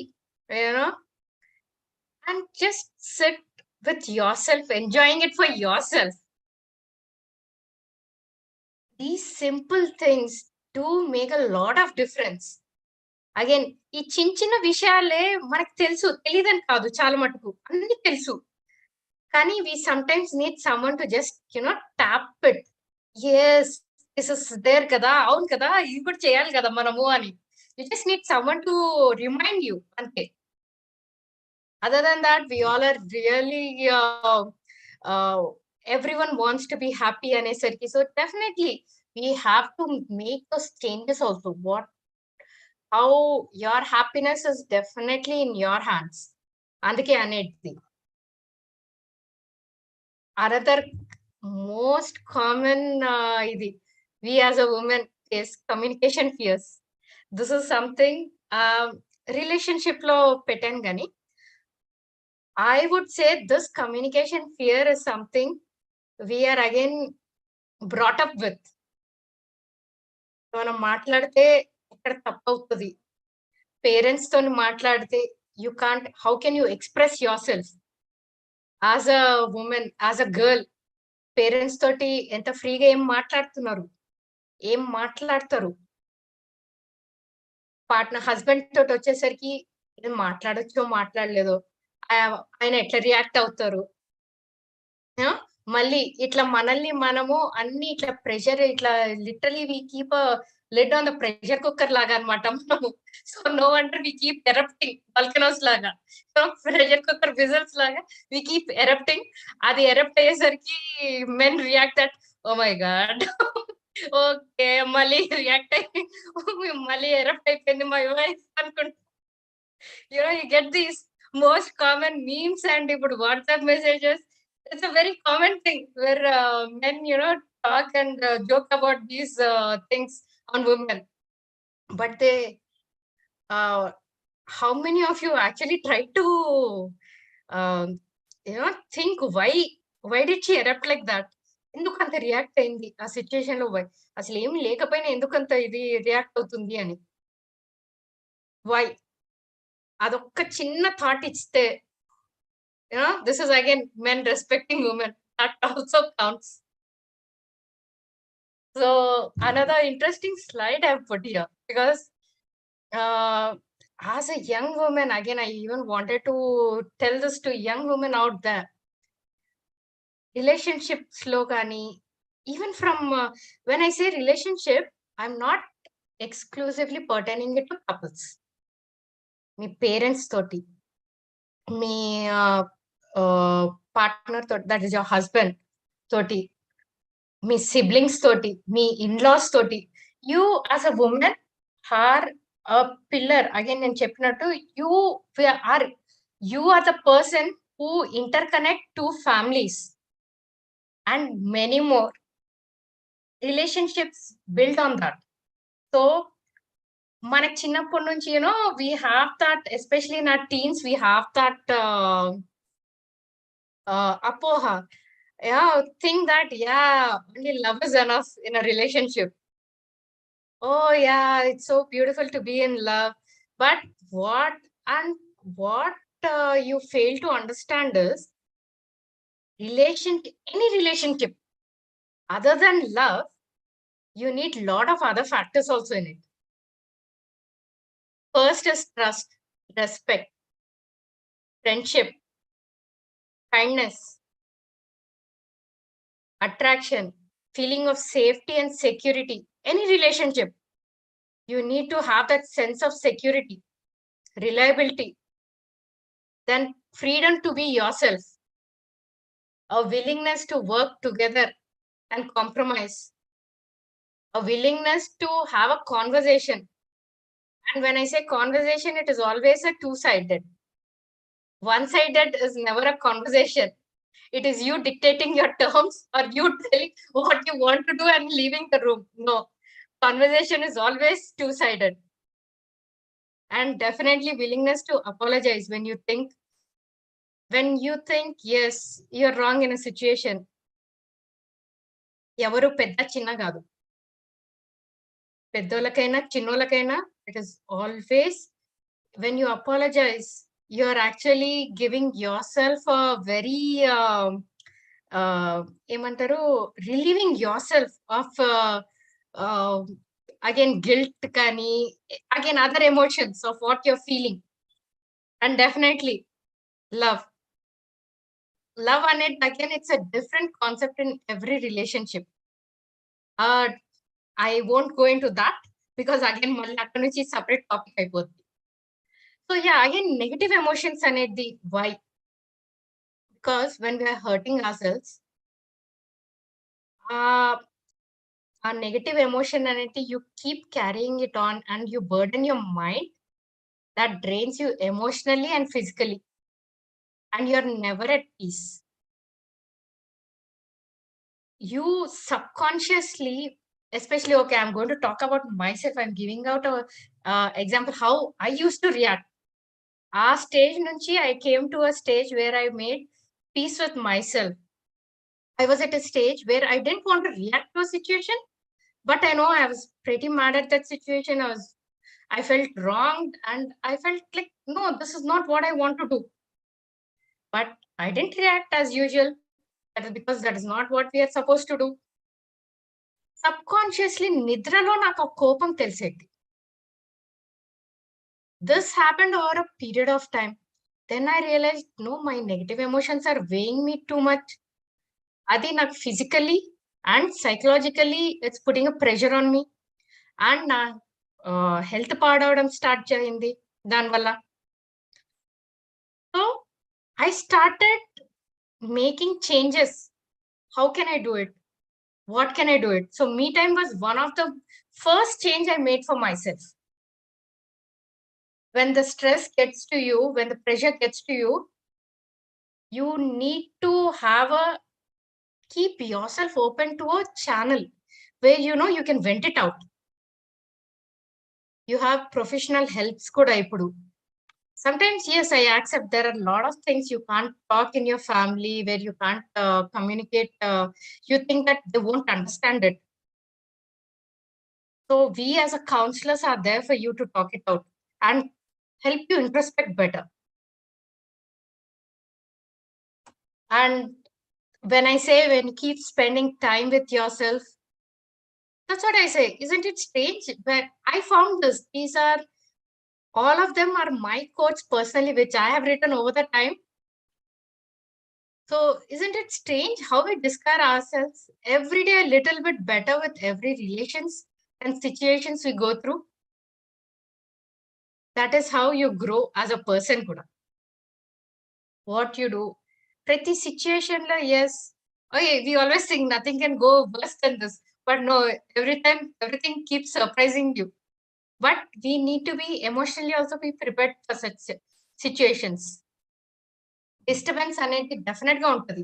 and just sit with yourself, enjoying it for yourself. These simple things do make a lot of difference. Again ఈ చిన్న చిన్న విషయాలే మనకు తెలుసు, తెలియదని కాదు, చాలా మటుకు అన్ని తెలుసు. కానీ we sometimes need someone to just tap it. Yes, this is there కదా, అవును కదా, ఇది కూడా చేయాలి కదా మనము అని. You just need someone to remind you, అంతే. Other than that we all are really everyone wants to be happy అనేసరికి, so definitely we have to make those changes also. How your happiness is definitely in your hands. అందుకే అనేది. Another most common ఇది we as a woman is communication fears. This is something relationship లో పెట్టాను కానీ I would say this communication fear is something we are again brought up with. మనం మాట్లాడితే ఎక్కడ తప్పు అవుతుంది, పేరెంట్స్ తోని మాట్లాడితే you can't, how can you express your self as a women, as a girl? Parents తోటి ఎంత ఫ్రీగా ఏం మాట్లాడతారు? పార్ట్నర్ హస్బెండ్ తోటి వచ్చేసరికి ఏం మాట్లాడొచ్చో మాట్లాడలేదో, ఆయన ఎట్లా రియాక్ట్ అవుతారు? మళ్ళీ ఇట్లా మనల్ని మనము అన్ని ఇట్లా ప్రెషర్, ఇట్లా literally we keep lid on the pressure cooker లాగా అన్నమాట మనము. So no wonder we keep erupting, volcanoes లాగా, సో ప్రెషర్ కుక్కర్ విజిల్స్ లాగా వి కీప్ ఎరప్టింగ్. అది ఎరప్ట్ అయ్యేసరికి men react that, oh my God, okay మళ్ళీ react అయ్యి మళ్ళీ ఎరప్ట్ అయిపోయింది మై వైఫ్ అనుకుంటా. You get these most common memes and ఇప్పుడు WhatsApp messages. It's a very common thing where men, talk and joke about these things on women. But they, how many of you actually try to, think why did she erupt like that? ఎందుకంత react అయింది ఆ situation లో? అసలు ఏమి లేకపోయినా ఎందుకంత ఇది react అవుతుంది అని. వై? అదొక్క చిన్న థాట్ ఇస్తే, this is again men respecting women. that also counts. So another interesting slide I've put here, because as a young woman, again, I even wanted to tell this to young women out there. Relationships lo gaani, even from when I say relationship, I'm not exclusively pertaining it to couples. Me parents toti, me partner toti, that is your husband toti, me siblings toti, me in-laws toti. You as a woman are a pillar. Again, in cheppinattu, you are the person who interconnect two families and many more relationships built on that. So మనకి చిన్నప్పటి నుంచి we have that, especially in our teens, we have that apoha, think that only love is enough in a relationship. Oh yeah, it's so beautiful to be in love. But what you fail to understand is any relationship other than love, you need lot of other factors also in it. First is trust, respect, friendship, kindness, attraction, feeling of safety and security. Any relationship, you need to have that sense of security, reliability, then freedom to be yourself, a willingness to work together and compromise, a willingness to have a conversation. And when I say conversation, it is always a two-sided. One-sided is never a conversation. It is you dictating your terms or you telling what you want to do and leaving the room. No, conversation is always two-sided. And definitely willingness to apologize when you think yes, you're wrong in a situation. Yavaru pedda chinna gaadu. Peddolakaina chinnolakaina, it is always when you apologize, you're actually giving yourself a very relieving yourself of again guilt kani, again other emotions of what you're feeling. And definitely love on it, again, it's a different concept in every relationship. I won't go into that because again malli akkadi nunchi separate topic అయిపోతుంది. So yeah, again, negative emotions అనేది why? Because when we are hurting ourselves, a negative emotion అనేది you keep carrying it on and you burden your mind, that drains you emotionally and physically, and you're never at peace. You subconsciously, especially, okay, I'm going to talk about myself. I'm giving out a example how I used to react. Our stage nunchi I came to a stage where I made peace with myself. I was at a stage where I didn't want to react to a situation, but I know I was pretty mad at that situation. I felt wronged and I felt like, no, this is not what I want to do. But I didn't react as usual. That is because that is not what we are supposed to do. Subconsciously, nidralo నాకు కోపం తెలిసేది. This happened over a period of time. Then I realized, no, my negative emotions are weighing me too much. Adi నాకు physically and psychologically, it's putting a pressure on me. And na health పాడవడం start చేయింది దానివల్ల. So I started making changes. How can I do it? What can I do it? So me time was one of the first change I made for myself. When the stress gets to you, when the pressure gets to you, you need to keep yourself open to a channel where you can vent it out. You have professional helps kuda ippudu. Sometimes, yes, I accept there are a lot of things you can't talk in your family, where you can't communicate. You think that they won't understand it. So we as a counselors are there for you to talk it out and help you introspect better. And when I say when you keep spending time with yourself, that's what I say. Isn't it strange? But I found this. These are all of them are my quotes personally, which I have written over the time. So isn't it strange how we discover ourselves every day a little bit better with every relations and situations we go through? That is how you grow as a person kuda. What you do. Prati situation la, yes. Okay, we always think nothing can go worse than this. But no, every time everything keeps surprising you. But we need to be emotionally also be prepared for such situations. Disturbance అనేది definite గా ఉంటుంది.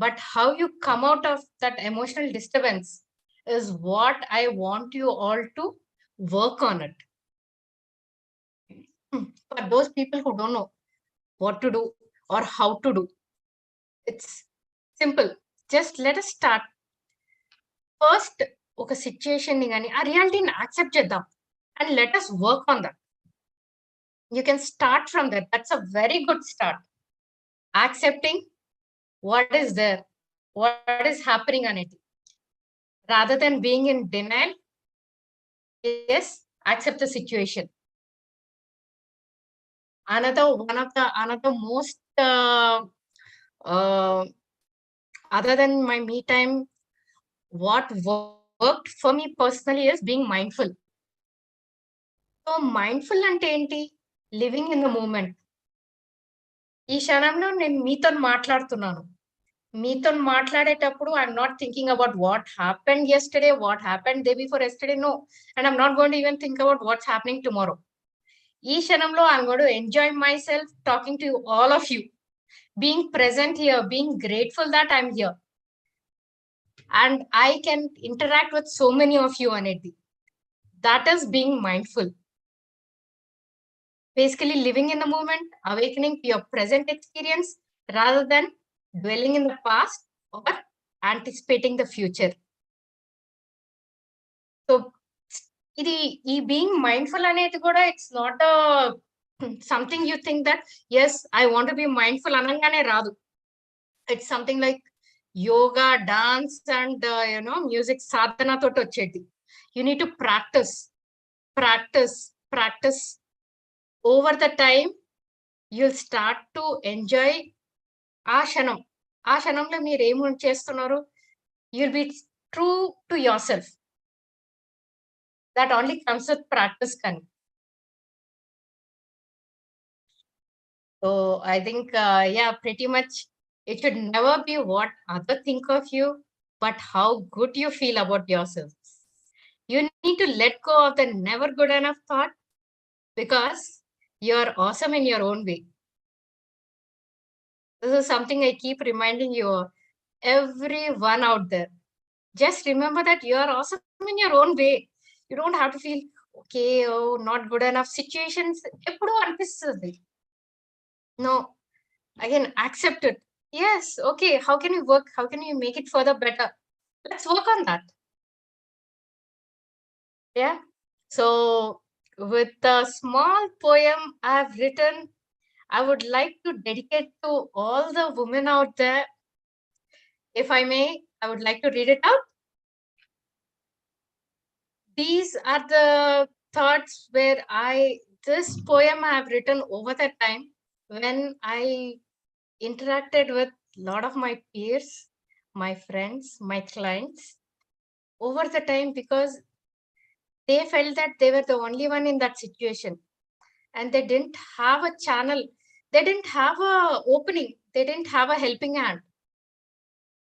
But how you come out of that emotional disturbance is what I want you all to work on it. For those people who don't know what to do or how to do, it's simple. Just let us start. First, ఒక situation ని కానీ ఆ రియాలిటీని accept చేద్దాం and let us work on that. You can start from that. That's a very good start. Accepting what is there, what is happening on it. Rather than being in denial, yes, accept the situation. Another most other than my me time, what worked for me personally is being mindful. So mindful ante enti? Living in the moment. ఈ క్షణంలో నేను మీతో మాట్లాడుతున్నాను. మీతో మాట్లాడేటప్పుడు I'm not thinking about what happened yesterday, what happened day before yesterday, no. And I'm not going to even think about what's happening tomorrow. ఈ క్షణంలో I'm going to enjoy myself talking to you, all of you. Being present here, being grateful that I'm here. And I can interact with so many of you on it. That is being mindful. Basically living in the moment, awakening to your present experience rather than dwelling in the past or anticipating the future. So ఇది ఈ being mindful అనేది కూడా it's not something you think that yes I want be mindful అనగానే రాదు. It's something like yoga, dance and you know music సాధనతో వచ్చేది. You need to practice practice practice. Over the time you'll start to enjoy ఆ క్షణం. ఆ క్షణంలో మీరు ఏం చేస్తున్నారు, you'll be true to your self. That only comes with practice. So I think, yeah, pretty much it should never be what others think of you, but how good you feel about yourself. You need to let go of the never good enough thought because you're awesome in your own way. This is something I keep reminding you, everyone out there. Just remember that you're awesome in your own way. You don't have to feel, okay, oh, not good enough. Situations, eppudu anpistadi. No, again, accept it. Yes, okay, how can you work? How can you make it further better? Let's work on that. Yeah. So with the small poem I've written, I would like to dedicate to all the women out there. If I may, I would like to read it out. These are the thoughts where this poem I have written over the time when I interacted with a lot of my peers, my friends, my clients over the time, because they felt that they were the only one in that situation and they didn't have a channel. They didn't have a opening. They didn't have a helping hand.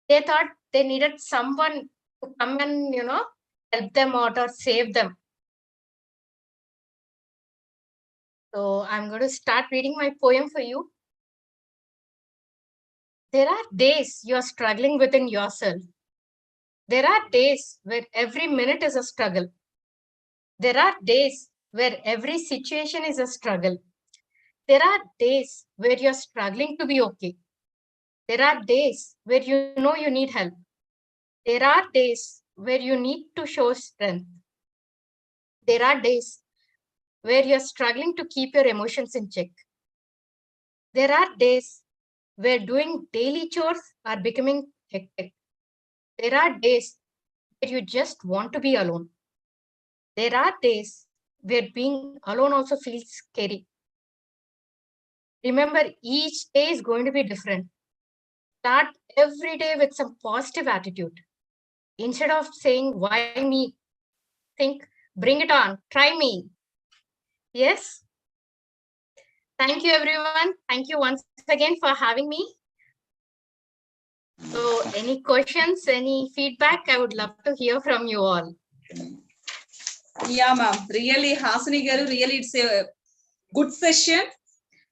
They thought they needed someone to come and, you know, help them out or save them. So I'm going to start reading my poem for you. There are days you're struggling within yourself. There are days where every minute is a struggle. There are days where every situation is a struggle. There are days where you're struggling to be okay. There are days where you know you need help. There are days where you need to show strength. There are days where you're struggling to keep your emotions in check. There are days where doing daily chores are becoming hectic. There are days where you just want to be alone. There are days where being alone also feels scary. Remember, each day is going to be different. Start every day with some positive attitude. Instead of saying, why me? Think, bring it on, try me. Yes? Thank you, everyone. Thank you once again for having me. So, any questions, any feedback? I would love to hear from you all. Yeah, ma'am. Really, Hasini garu, really, it's a good session.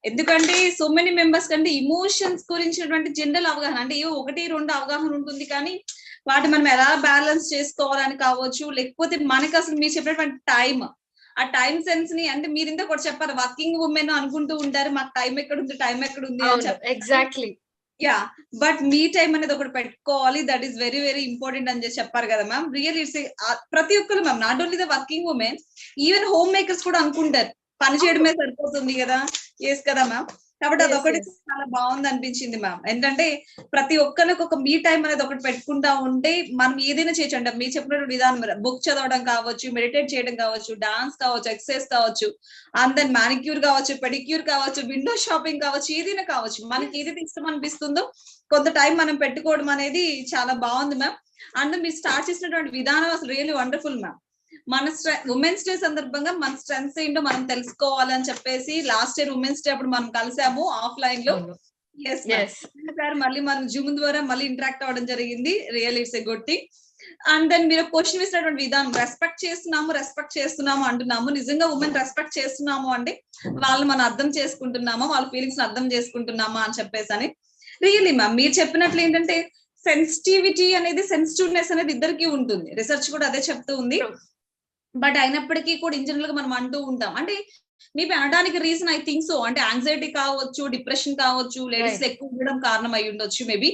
ఎందుకంటే so many members కంటే emotions గురించినటువంటి general అవగాహన అంటే ఒకటి రెండు అవగాహన ఉంటుంది, కానీ వాటి మనం ఎలా బ్యాలెన్స్ చేసుకోవాలని కావచ్చు, లేకపోతే మనకి అసలు మీరు చెప్పినటువంటి టైం, ఆ టైం సెన్స్ ని అంటే మీరు ఇంత కూడా చెప్పారు, వర్కింగ్ ఉమెన్ అనుకుంటూ ఉంటారు మాకు టైం ఎక్కడ ఉంది అని చెప్పి. Exactly. Yeah, but me time అనేది ఒకటి పెట్టుకోవాలి, that is very very important అని చెప్పారు కదా మ్యామ్. రియల్ ఇట్స్ ప్రతి ఒక్కరు ma'am, not only the working women, even home makers కూడా అనుకుంటారు పని చేయడమే సరిపోతుంది కదా. ఎస్ కదా మ్యామ్. కాబట్టి అదొకటి చాలా బాగుంది అనిపించింది మ్యామ్. ఏంటంటే ప్రతి ఒక్కరికి ఒక మీ టైం అనేది ఒకటి పెట్టుకుంటా ఉంటే మనం ఏదైనా చేయొచ్చు అంట. మీరు చెప్పినటువంటి విధానం, బుక్ చదవడం కావచ్చు, మెడిటేట్ చేయడం కావచ్చు, డాన్స్ కావచ్చు, ఎక్సర్సైజ్ కావచ్చు, అండ్ దెన్ మానిక్యూర్ కావచ్చు, పెడిక్యూర్ కావచ్చు, విండో షాపింగ్ కావచ్చు, ఏదైనా కావచ్చు, మనకి ఏదైతే ఇష్టం అనిపిస్తుందో కొంత టైం మనం పెట్టుకోవడం అనేది చాలా బాగుంది మ్యామ్. అండ్ మీరు స్టార్ట్ చేసినటువంటి విధానం అసలు రియల్లీ వండర్ఫుల్ మ్యామ్. మన ఉమెన్స్ డే సందర్భంగా మన స్ట్రెంగ్స్ ఏంటో మనం తెలుసుకోవాలని చెప్పేసి లాస్ట్ ఇయర్ ఉమెన్స్ డే అప్పుడు మనం కలిసాము ఆఫ్లైన్ లో. సార్ మళ్ళీ మనం జూమ్ ద్వారా మళ్ళీ ఇంటరాక్ట్ అవ్వడం జరిగింది. Real it's a good thing. And then మీరు క్వశ్చన్ ఇచ్చినటువంటి విధానం, రెస్పెక్ట్ చేస్తున్నాము అంటున్నాము. నిజంగా ఉమెన్ రెస్పెక్ట్ చేస్తున్నాము అంటే వాళ్ళు మనం అర్థం చేసుకుంటున్నామా, వాళ్ళ ఫీలింగ్స్ అర్థం చేసుకుంటున్నామా అని చెప్పేసి అని. రియల్లీ మ్యామ్ మీరు చెప్పినట్లు ఏంటంటే సెన్సిటివిటీ అనేది, సెన్సిటివ్నెస్ అనేది ఇద్దరికి ఉంటుంది. రీసెర్చ్ కూడా అదే చెప్తూ ఉంది. బట్ అయినప్పటికీ కూడా ఇన్ జనరల్ గా మనం అంటూ ఉంటాం, అంటే మేబీ అనడానికి రీజన్ ఐ థింక్ సో, అంటే యాంగ్జైటీ కావచ్చు, డిప్రెషన్ కావచ్చు, లేడీస్ ఎక్కువ ఉండడం కారణం అయి ఉండొచ్చు మేబీ.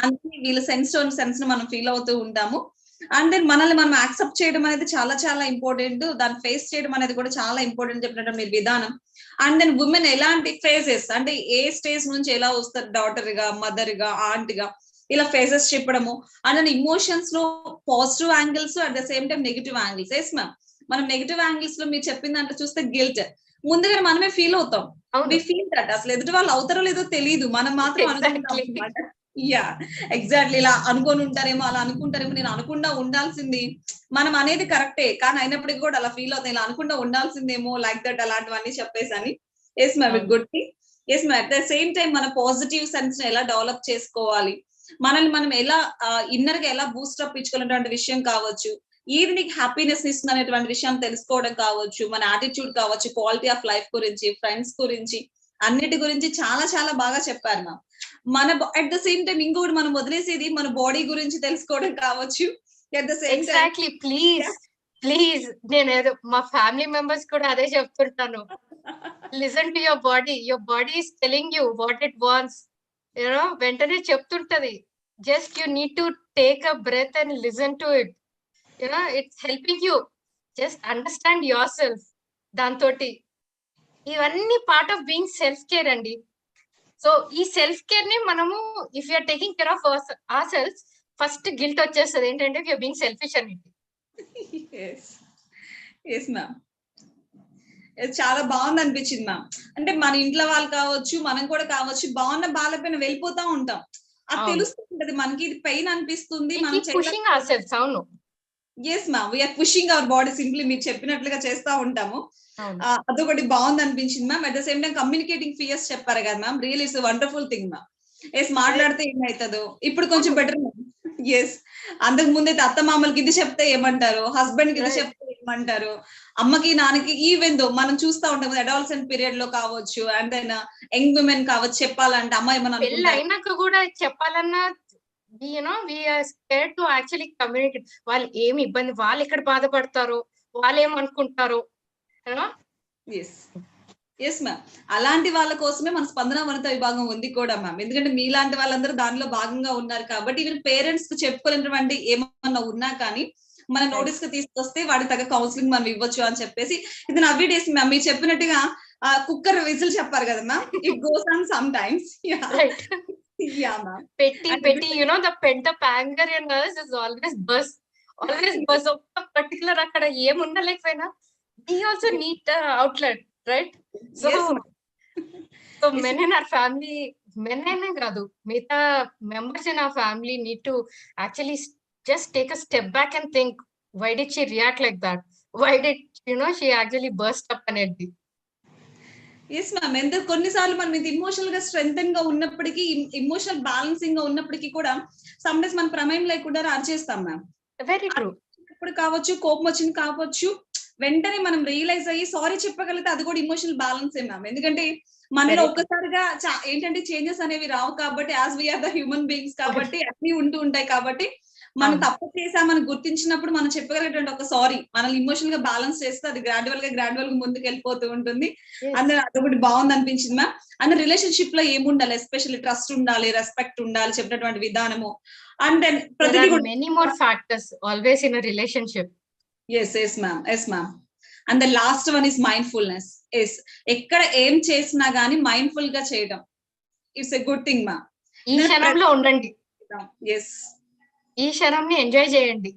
అందుకే వీళ్ళ సెన్స్ ని మనం ఫీల్ అవుతూ ఉంటాము. అండ్ దెన్ మనల్ని మనం యాక్సెప్ట్ చేయడం అనేది చాలా చాలా ఇంపార్టెంట్, దాన్ని ఫేస్ చేయడం అనేది కూడా చాలా ఇంపార్టెంట్ చెప్పినట్టు మీరు విధానం. అండ్ దెన్ ఉమెన్ ఎలాంటి ఫేజెస్, అంటే ఏ స్టేజ్ నుంచి ఎలా వస్తారు, డాటర్ గా, మదర్ గా, ఆంట్ గా, ఇలా ఫేజెస్ చెప్పడము. అండ్ ఇమోషన్స్ లో positive angles, at the same time negative angles. Yes ma'am, మనం నెగిటివ్ యాంగిల్స్ లో మీరు చెప్పిన దాంట్లో చూస్తే గిల్ట్ ముందుగా మనమే ఫీల్ అవుతాం. వి ఫీల్ దట్ అసలు ఎదుటి వాళ్ళు అవుతారో లేదో తెలియదు, మనం మాత్రం అనుకుంటాం. యా ఎగ్జాక్ట్లీ, ఇలా అనుకొని ఉంటారేమో, అలా అనుకుంటారేమో, నేను అనుకుండా ఉండాల్సింది, మనం అనేది కరెక్టే కానీ అయినప్పటికీ కూడా అలా ఫీల్ అవుతాయి, ఇలా అనుకుండా ఉండాల్సిందేమో, లైక్ దట్, అలాంటివన్నీ చెప్పేసి అని. Yes ma'am, it good thing. Yes ma'am, at the same time మన పాజిటివ్ సెన్స్ ని ఎలా డెవలప్ చేసుకోవాలి, మనల్ని మనం ఎలా ఇన్నర్ గా ఎలా బూస్టప్ ఇచ్చుకున్నటువంటి విషయం కావచ్చు, ఏది నీకు హ్యాపీనెస్ ఇస్తుంది అనేటువంటి విషయాన్ని తెలుసుకోవడం కావచ్చు, మన యాటిట్యూడ్ కావచ్చు, క్వాలిటీ ఆఫ్ లైఫ్ గురించి, ఫ్రెండ్స్ గురించి, అన్నిటి గురించి చాలా చాలా బాగా చెప్పారు మ్యామ్. మన అట్ ద సేమ్ టైం ఇంకొకటి మనం వదిలేసేది మన బాడీ గురించి తెలుసుకోవడం కావచ్చు. At the same exactly. Please నేను ఏదో మా ఫ్యామిలీ మెంబర్స్ కూడా అదే చెప్తుంటాను, listen to your body is telling you what it wants. You know వెంటనే చెప్తుంటది, just you need to take a breath and listen to it. You know it's helping you, just understand your self. దాంతో ఇవన్నీ part of being self care అండి. సో ఈ self care ని మనము if you're taking care of our self, first guilt వచ్చేస్తుంది ఏంటంటే you're being selfish అనేది. మ్యామ్ చాలా బాగుంది అనిపించింది మ్యామ్. అంటే మన ఇంట్లో వాళ్ళు కావచ్చు, మనం కూడా కావచ్చు, బాగున్న బాలపైన వెళ్ళిపోతా ఉంటాం, అది తెలుస్తుంటది మనకి, ఇది పెయిన్ అనిపిస్తుంది, అవును. Yes ma'am, we are pushing our body, simply మీరు చెప్పినట్లుగా చేస్తా ఉంటాము. అదొకటి బాగుంది అనిపించింది ma'am. At the same time communicating fears చెప్పారు కదా ma'am, real it's wonderful thing ma'am. Yes, మాట్లాడితే ఏమవుతుందో ఇప్పుడు కొంచెం బెటర్ మ్యామ్. ఎస్, అంతకు ముందైతే అత్త మామలకి ఇది చెప్తే ఏమంటారు, హస్బెండ్ కి ఇది చెప్తే ఏమంటారు, అమ్మకి నాన్నకి, ఈవెన్ దో మనం చూస్తా ఉంటాం అడాలసెంట్ పీరియడ్ లో కావచ్చు, అండ్ దెన్ యంగ్ విమెన్ కావచ్చు, చెప్పాలంటే అమ్మ ఏమన్నా అయినాక కూడా చెప్పాలన్నా we are scared to actually communicate. వాళ్ళు ఏమి ఇబ్బంది, వాళ్ళు ఎక్కడ బాధపడతారో, వాళ్ళు ఏమనుకుంటారో. ఎస్ మ్యామ్, అలాంటి వాళ్ళ కోసమే మన స్పందన వనిత విభాగం ఉంది కూడా మ్యామ్. ఎందుకంటే మీలాంటి వాళ్ళందరూ దానిలో భాగంగా ఉన్నారు కాబట్టి, ఈవెన్ పేరెంట్స్ కు చెప్పుకోలేనటువంటి ఏమన్నా ఉన్నా కానీ మన నోటీస్ కు తీసుకొస్తే వాడి తగ్గ కౌన్సిలింగ్ మనం ఇవ్వచ్చు అని చెప్పేసి ఇది నవ్వీ డేస్ మ్యామ్. మీరు చెప్పినట్టుగా కుక్కర్ విజిల్ చెప్పారు కదా ma'am, it goes on some times. Yeah, ma'am. Petty, the pent up anger in us is always buzz. Of particular akkada em undalekpoina we also need the outlet, right? So Yes, ma'am. so men in our family, men అనే కాదు, మిగతా members in our family need to actually just take a step back and think, why did she react like that? Why did she actually burst up అనేది? Yes ma'am. ఎందుకు కొన్నిసార్లు మనం ఇది emotional గా స్ట్రెంగ్ గా ఉన్నప్పటికీ, ఇమోషనల్ బ్యాలెన్సింగ్ గా ఉన్నప్పటికీ కూడా సమ్ డేస్ మన ప్రమేయం లేకుండా అరిచేస్తాం మ్యామ్. Very true. ఇప్పుడు కావచ్చు, కోపం వచ్చింది కావచ్చు, వెంటనే మనం రియలైజ్ అయ్యి సారీ చెప్పగలిగితే అది కూడా ఇమోషనల్ బ్యాలెన్స్ మ్యామ్. ఎందుకంటే మనలో ఒక్కసారిగా ఏంటంటే చేంజెస్ అనేవి రావు కాబట్టి, as we are the human beings కాబట్టి అన్ని ఉంటూ ఉంటాయి కాబట్టి, మనం తప్పు చేసామని గుర్తించినప్పుడు మనం చెప్పగలిగేటువంటి ఒక సారీ మనల్ని ఇమోషనల్ గా బ్యాలెన్స్ చేస్తే అది గ్రాడ్యువల్ గా ముందుకు వెళ్ళిపోతూ ఉంటుంది. అందులో అదొకటి బాగుంది అనిపించింది మ్యామ్. అండ్ రిలేషన్షిప్ లో ఏముండాలి, ఎస్పెషల్లీ ట్రస్ట్ ఉండాలి, రెస్పెక్ట్ ఉండాలి, చెప్పినటువంటి విధానము. And then many more factors always in a relationship. Yes ma'am, yes ma'am. And the last one is mindfulness. Yes, ఎక్కడ ఏం చేసినా గానీ మైండ్ఫుల్ గా చేయడం it's a good thing ma'am. ఈ క్షణంలో ఉండండి. ఎస్, ఈ క్షణంని ఎంజాయ్ చేయండి.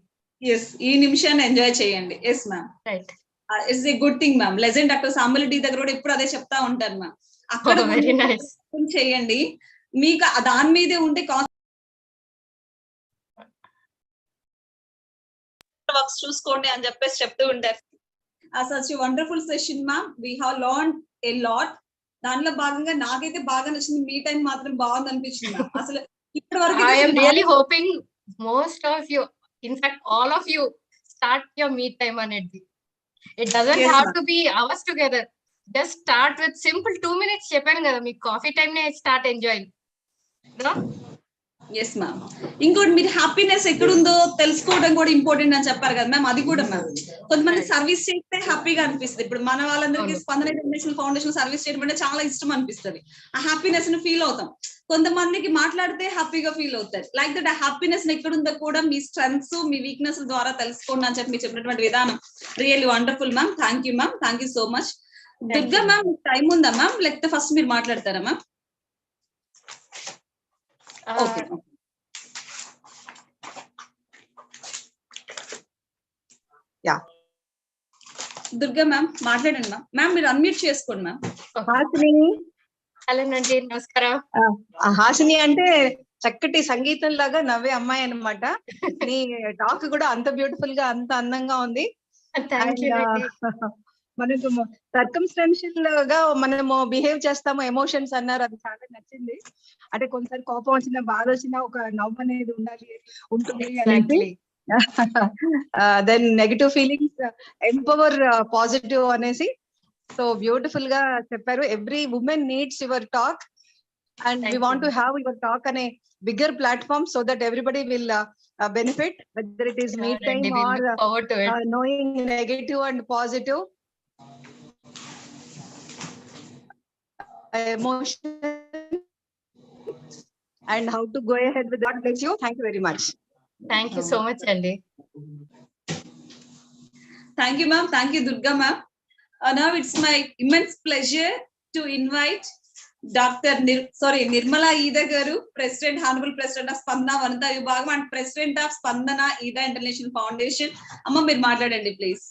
ఎస్, ఈ నిమిషాన్ని ఎంజాయ్ చేయండి. Yes ma'am, right. It's a good thing ma'am. Legend doctor సాంబలిటీ దగ్గర కూడా ఎప్పుడు అదే చెప్తా ఉంటారు మ్యామ్. అక్కడ వెరీ నైస్ చేయండి, మీకు దాని మీదే ఉంటే వర్క్స్ చూసుకోండి అని చెప్పేసి చెప్తూ ఉంటారు. Such wonderful session ma'am. We have learn a lot. దానిలో భాగంగా నాకైతే బాగా నచ్చింది, మీ టైం మాత్రం బాగుంది అనిపించింది మ్యామ్. అసలు ఇప్పటి వరకు I am really hoping most of you, in fact all of you, start your me time అనేది. It doesn't have to be hours together. Just start with simple 2 minutes చెప్పాను కదా, మీ కాఫీ టైం నే start enjoying. Yes ma'am. ఇంకోటి, మీరు happiness ఎక్కడుందో తెలుసుకోవడం కూడా ఇంపార్టెంట్ అని చెప్పారు కదా మ్యామ్. అది కూడా మ్యామ్, కొంతమంది సర్వీస్ చేస్తే హ్యాపీగా అనిపిస్తుంది. ఇప్పుడు మన వాళ్ళందరికీ స్పందన ఇంటర్నేషనల్ ఫౌండేషన్ సర్వీస్ చేయడం అంటే చాలా ఇష్టం అనిపిస్తుంది. ఆ హ్యాపీనెస్ ని ఫీల్ అవుతాం. కొంతమందికి మాట్లాడితే హ్యాపీగా ఫీల్ అవుతారు. లైక్ దట్ ఆ హ్యాపీనెస్ ఎక్కడుందో కూడా మీ స్ట్రెంగ్స్, మీ వీక్నెస్ ద్వారా తెలుసుకోండి అని చెప్పి మీరు చెప్పినటువంటి విధానం really wonderful ma'am. Thank you ma'am, thank you so much. Durga ma'am, time ఉందా మ్యామ్, లేకపోతే ఫస్ట్ మీరు మాట్లాడతారా ma'am? Okay, yeah. Durga ma'am మాట్లాడండి మ్యామ్. మ్యామ్ మీరు అన్మ్యూట్ చేసుకోండి మ్యామ్. హాసిని. హలో అండి, నమస్కారం. హాసిని అంటే చక్కటి సంగీతం లాగా నవ్వే అమ్మాయి అన్నమాట. నీ టాక్ కూడా అంత బ్యూటిఫుల్ గా, అంత అందంగా ఉంది. మనకు సర్కమ్స్టాన్షియల్ గా మనము బిహేవ్ చేస్తాము, ఎమోషన్స్ అన్నారు, అది చాలా నచ్చింది. అంటే కొంతసారి కోపం వచ్చినా, బాధ వచ్చినా ఒక నవ్వు అనేది ఉంటుంది అనేది. Then negative feelings empower positive అనేసి సో బ్యూటిఫుల్ గా చెప్పారు. Every women needs your talk and we want to have your talk అనే bigger platform so that everybody will benefit, whether it is me time or knowing negative and positive emotion and how to go ahead with that. Bless you. Thank you very much. Thank you so much andi. Thank you ma'am, thank you Durga ma'am. Now it's my immense pleasure to invite Dr. Nirmala Ida garu, President, Honorable President of Spandana Vanitha Vibhagam and President of Spandana Ida International Foundation. Amma meer maatladandi please.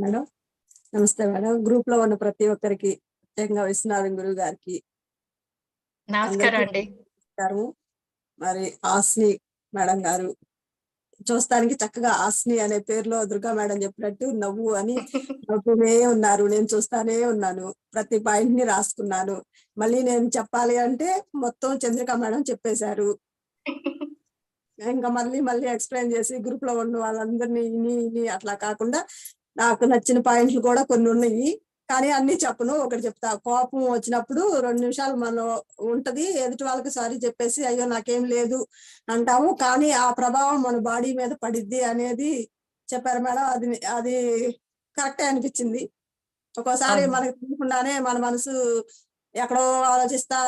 Madam నమస్తే madam. Group లో ఉన్న ప్రతి ఒక్కరికి, ముఖ్యంగా విశ్వనాథన్ గురువు గారికి నమస్కారం అండి. మరి ఆస్ని మేడం గారు, చూస్తానికి చక్కగా ఆస్ని అనే పేరులో దుర్గా మేడం చెప్పినట్టు నవ్వు అని నవ్వుతూనే ఉన్నారు. నేను చూస్తానే ఉన్నాను, ప్రతి పాయింట్ ని రాసుకున్నాను. మళ్ళీ నేను చెప్పాలి అంటే మొత్తం చంద్రిక మేడం చెప్పేశారు. ఇంకా మళ్ళీ ఎక్స్ప్లెయిన్ చేసి గ్రూప్ లో ఉన్న వాళ్ళందరినీ అట్లా కాకుండా నాకు నచ్చిన పాయింట్లు కూడా కొన్ని ఉన్నాయి, కానీ అన్ని చెప్పను, ఒకటి చెప్తా. కోపం వచ్చినప్పుడు 2 నిమిషాలు మనం ఉంటది, ఎదుటి వాళ్ళకి సారీ చెప్పేసి అయ్యో నాకేం లేదు అంటాము, కానీ ఆ ప్రభావం మన బాడీ మీద పడిద్ది అనేది చెప్పారు మేడం. అది కరెక్టే అనిపించింది. ఒక్కోసారి మనకు తెలియకుండానే మన మనసు ఎక్కడో ఆలోచిస్తా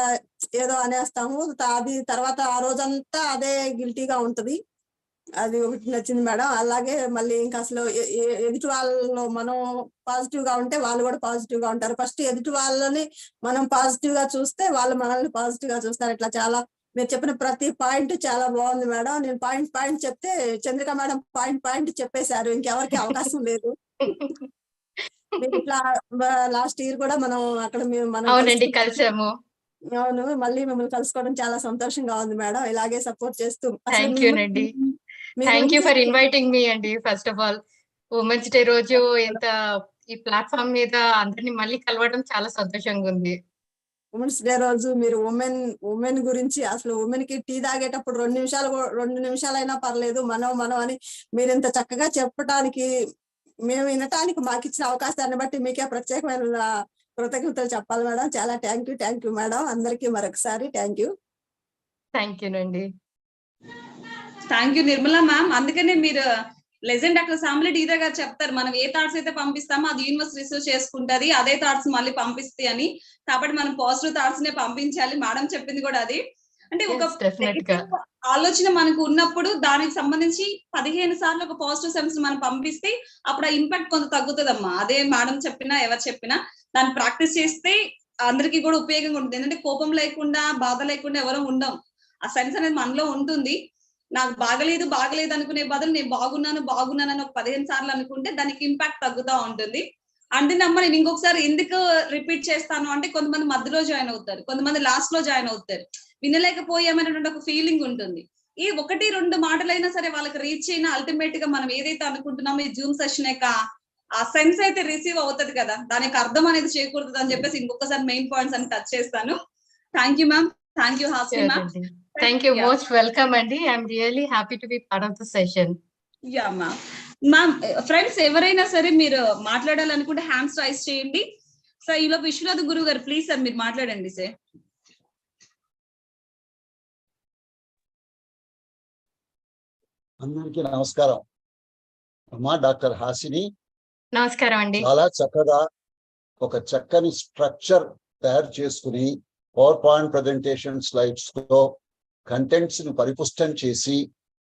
ఏదో అనేస్తాము, అది తర్వాత ఆ రోజంతా అదే గిల్టీగా ఉంటది. అది ఒకటి నచ్చింది మేడం. అలాగే మళ్ళీ ఇంకా అసలు ఎదుటి వాళ్ళలో మనం పాజిటివ్ గా ఉంటే వాళ్ళు కూడా పాజిటివ్ గా ఉంటారు. ఫస్ట్ ఎదుటి వాళ్ళని మనం పాజిటివ్ గా చూస్తే వాళ్ళు మనల్ని పాజిటివ్ గా చూస్తారు. ఇట్లా చాలా మీరు చెప్పిన ప్రతి పాయింట్ చాలా బాగుంది మేడం. నేను పాయింట్ చెప్తే చంద్రిక మేడం పాయింట్ చెప్పేశారు. ఇంకెవరికి అవకాశం లేదు. మీరు ఇట్లా లాస్ట్ ఇయర్ కూడా మనం అక్కడ మనం అవునండి, కలిసాము. అవును, మళ్ళీ మిమ్మల్ని కలుసుకోవడం చాలా సంతోషంగా ఉంది మేడం. ఇలాగే సపోర్ట్ చేస్తూ థ్యాంక్ యూ అండి. థ్యాంక్ యూ ఫర్ ఇన్వైటింగ్ మీ అండి. First of all women's day రోజు ఇంత ఈ ప్లాట్ఫామ్ మీద అందరినీ మళ్ళీ కలవడం చాలా సంతోషంగా ఉంది. ఉమెన్స్ డే రోజు మీరు ఉమెన్ గురించి అసలు ఉమెన్ కి టీ తాగేటప్పుడు 2 నిమిషాలైనా పర్లేదు మనం అని మీరు ఇంత చక్కగా చెప్పడానికి, మేము వినటానికి మాకు ఇచ్చిన అవకాశాన్ని బట్టి మీకే ప్రత్యేకమైన కృతజ్ఞతలు చెప్పాలి మేడం. చాలా థ్యాంక్ యూ మేడం. అందరికీ మరొకసారి థ్యాంక్ యూ అండి. Thank you Nirmala ma'am. అందుకనే మీరు లెజెండ్ డాక్టర్ సామ్లీ డీదా గారు చెప్తారు, మనం ఏ థాట్స్ అయితే పంపిస్తామో అది యూనివర్స్ రిసీవ్ చేసుకుంటది, అదే థాట్స్ మళ్ళీ పంపిస్తాయి అని. కాబట్టి మనం పాజిటివ్ థాట్స్ నే పంపించాలి. మేడం చెప్పింది కూడా అది. అంటే ఒక ఆలోచన మనకు ఉన్నప్పుడు దానికి సంబంధించి 15 సార్లు ఒక పాజిటివ్ సెన్స్ మనం పంపిస్తే అప్పుడు ఆ ఇంపాక్ట్ కొంత తగ్గుతుందమ్మా. అదే మేడం చెప్పినా ఎవరు చెప్పినా దాన్ని ప్రాక్టీస్ చేస్తే అందరికీ కూడా ఉపయోగంగా ఉంటుంది. ఎందుకంటే కోపం లేకుండా బాధ లేకుండా ఎవరో ఉండం. ఆ సెన్స్ అనేది మనలో ఉంటుంది. నాకు బాగలేదు అనుకునే బదులు నేను బాగున్నానని ఒక 15 సార్లు అనుకుంటే దానికి ఇంపాక్ట్ తగ్గుతూ ఉంటుంది. అంతేనమ్మా. నేను ఇంకొకసారి ఎందుకు రిపీట్ చేస్తాను అంటే కొంతమంది మధ్యలో జాయిన్ అవుతారు, కొంతమంది లాస్ట్ లో జాయిన్ అవుతారు. వినలేకపోయామనేటువంటి ఒక ఫీలింగ్ ఉంటుంది. ఈ 1-2 మాటలైనా సరే వాళ్ళకి రీచ్ అయినా అల్టిమేట్ గా మనం ఏదైతే అనుకుంటున్నామో ఈ జూమ్ సెషన్ యొక్క ఆ సెన్స్ అయితే రిసీవ్ అవుతుంది కదా, దానికి అర్థం అనేది చేకూరుతుంది అని చెప్పేసి ఇంకొకసారి మెయిన్ పాయింట్స్ అని టచ్ చేస్తాను. Thank you ma'am. Thank you Hasini ma'am. Thank you, most welcome అండి. I'm really happy to be part of the session. Ya ma'am. Ma'am friends ఎవరైనా సరే మీరు మాట్లాడాలనుకుంటే హ్యాండ్స్ రైజ్ చేయండి. సార్ ఈలో విశ్వనాథ్ గురువు గారు ప్లీజ్ సార్ మీరు మాట్లాడండి సార్. అందరికీ నమస్కారం అమ్మా. డాక్టర్ హాసిని నమస్కారం అండి. చాలా చక్కగా ఒక చక్కని స్ట్రక్చర్ తయారు చేసుకుని పవర్ పాయింట్ ప్రజెంటేషన్ స్లైడ్స్ తో కంటెంట్స్ ని పరిపుష్టం చేసి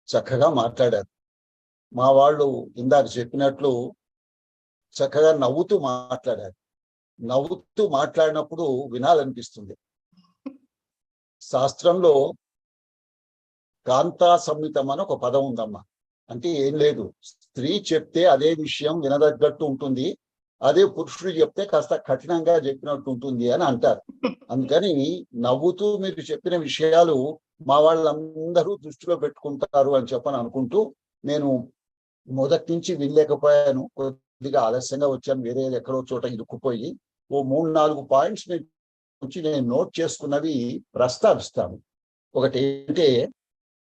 చక్కగా మాట్లాడారు. మా వాళ్ళు ఇందాక చెప్పినట్లు చక్కగా నవ్వుతూ మాట్లాడారు. నవ్వుతూ మాట్లాడినప్పుడు వినాలనిపిస్తుంది. శాస్త్రంలో కాంతా సంహితం అని ఒక పదం ఉందమ్మా. అంటే ఏం లేదు, స్త్రీ చెప్తే అదే విషయం వినదగ్గట్టు ఉంటుంది, అదే పురుషుడు చెప్తే కాస్త కఠినంగా చెప్పినట్టు ఉంటుంది అని అంటారు. అందుకని నవ్వుతూ మీరు చెప్పిన విషయాలు మా వాళ్ళందరూ దృష్టిలో పెట్టుకుంటారు అని చెప్పని అనుకుంటూ, నేను మొదటి నుంచి వినలేకపోయాను, కొద్దిగా ఆలస్యంగా వచ్చాను, వేరే ఎక్కడో చోట ఇరుక్కుపోయి. ఓ 3-4 పాయింట్స్ నుంచి నేను నోట్ చేసుకున్నవి ప్రస్తావిస్తాను. ఒకటి ఏంటంటే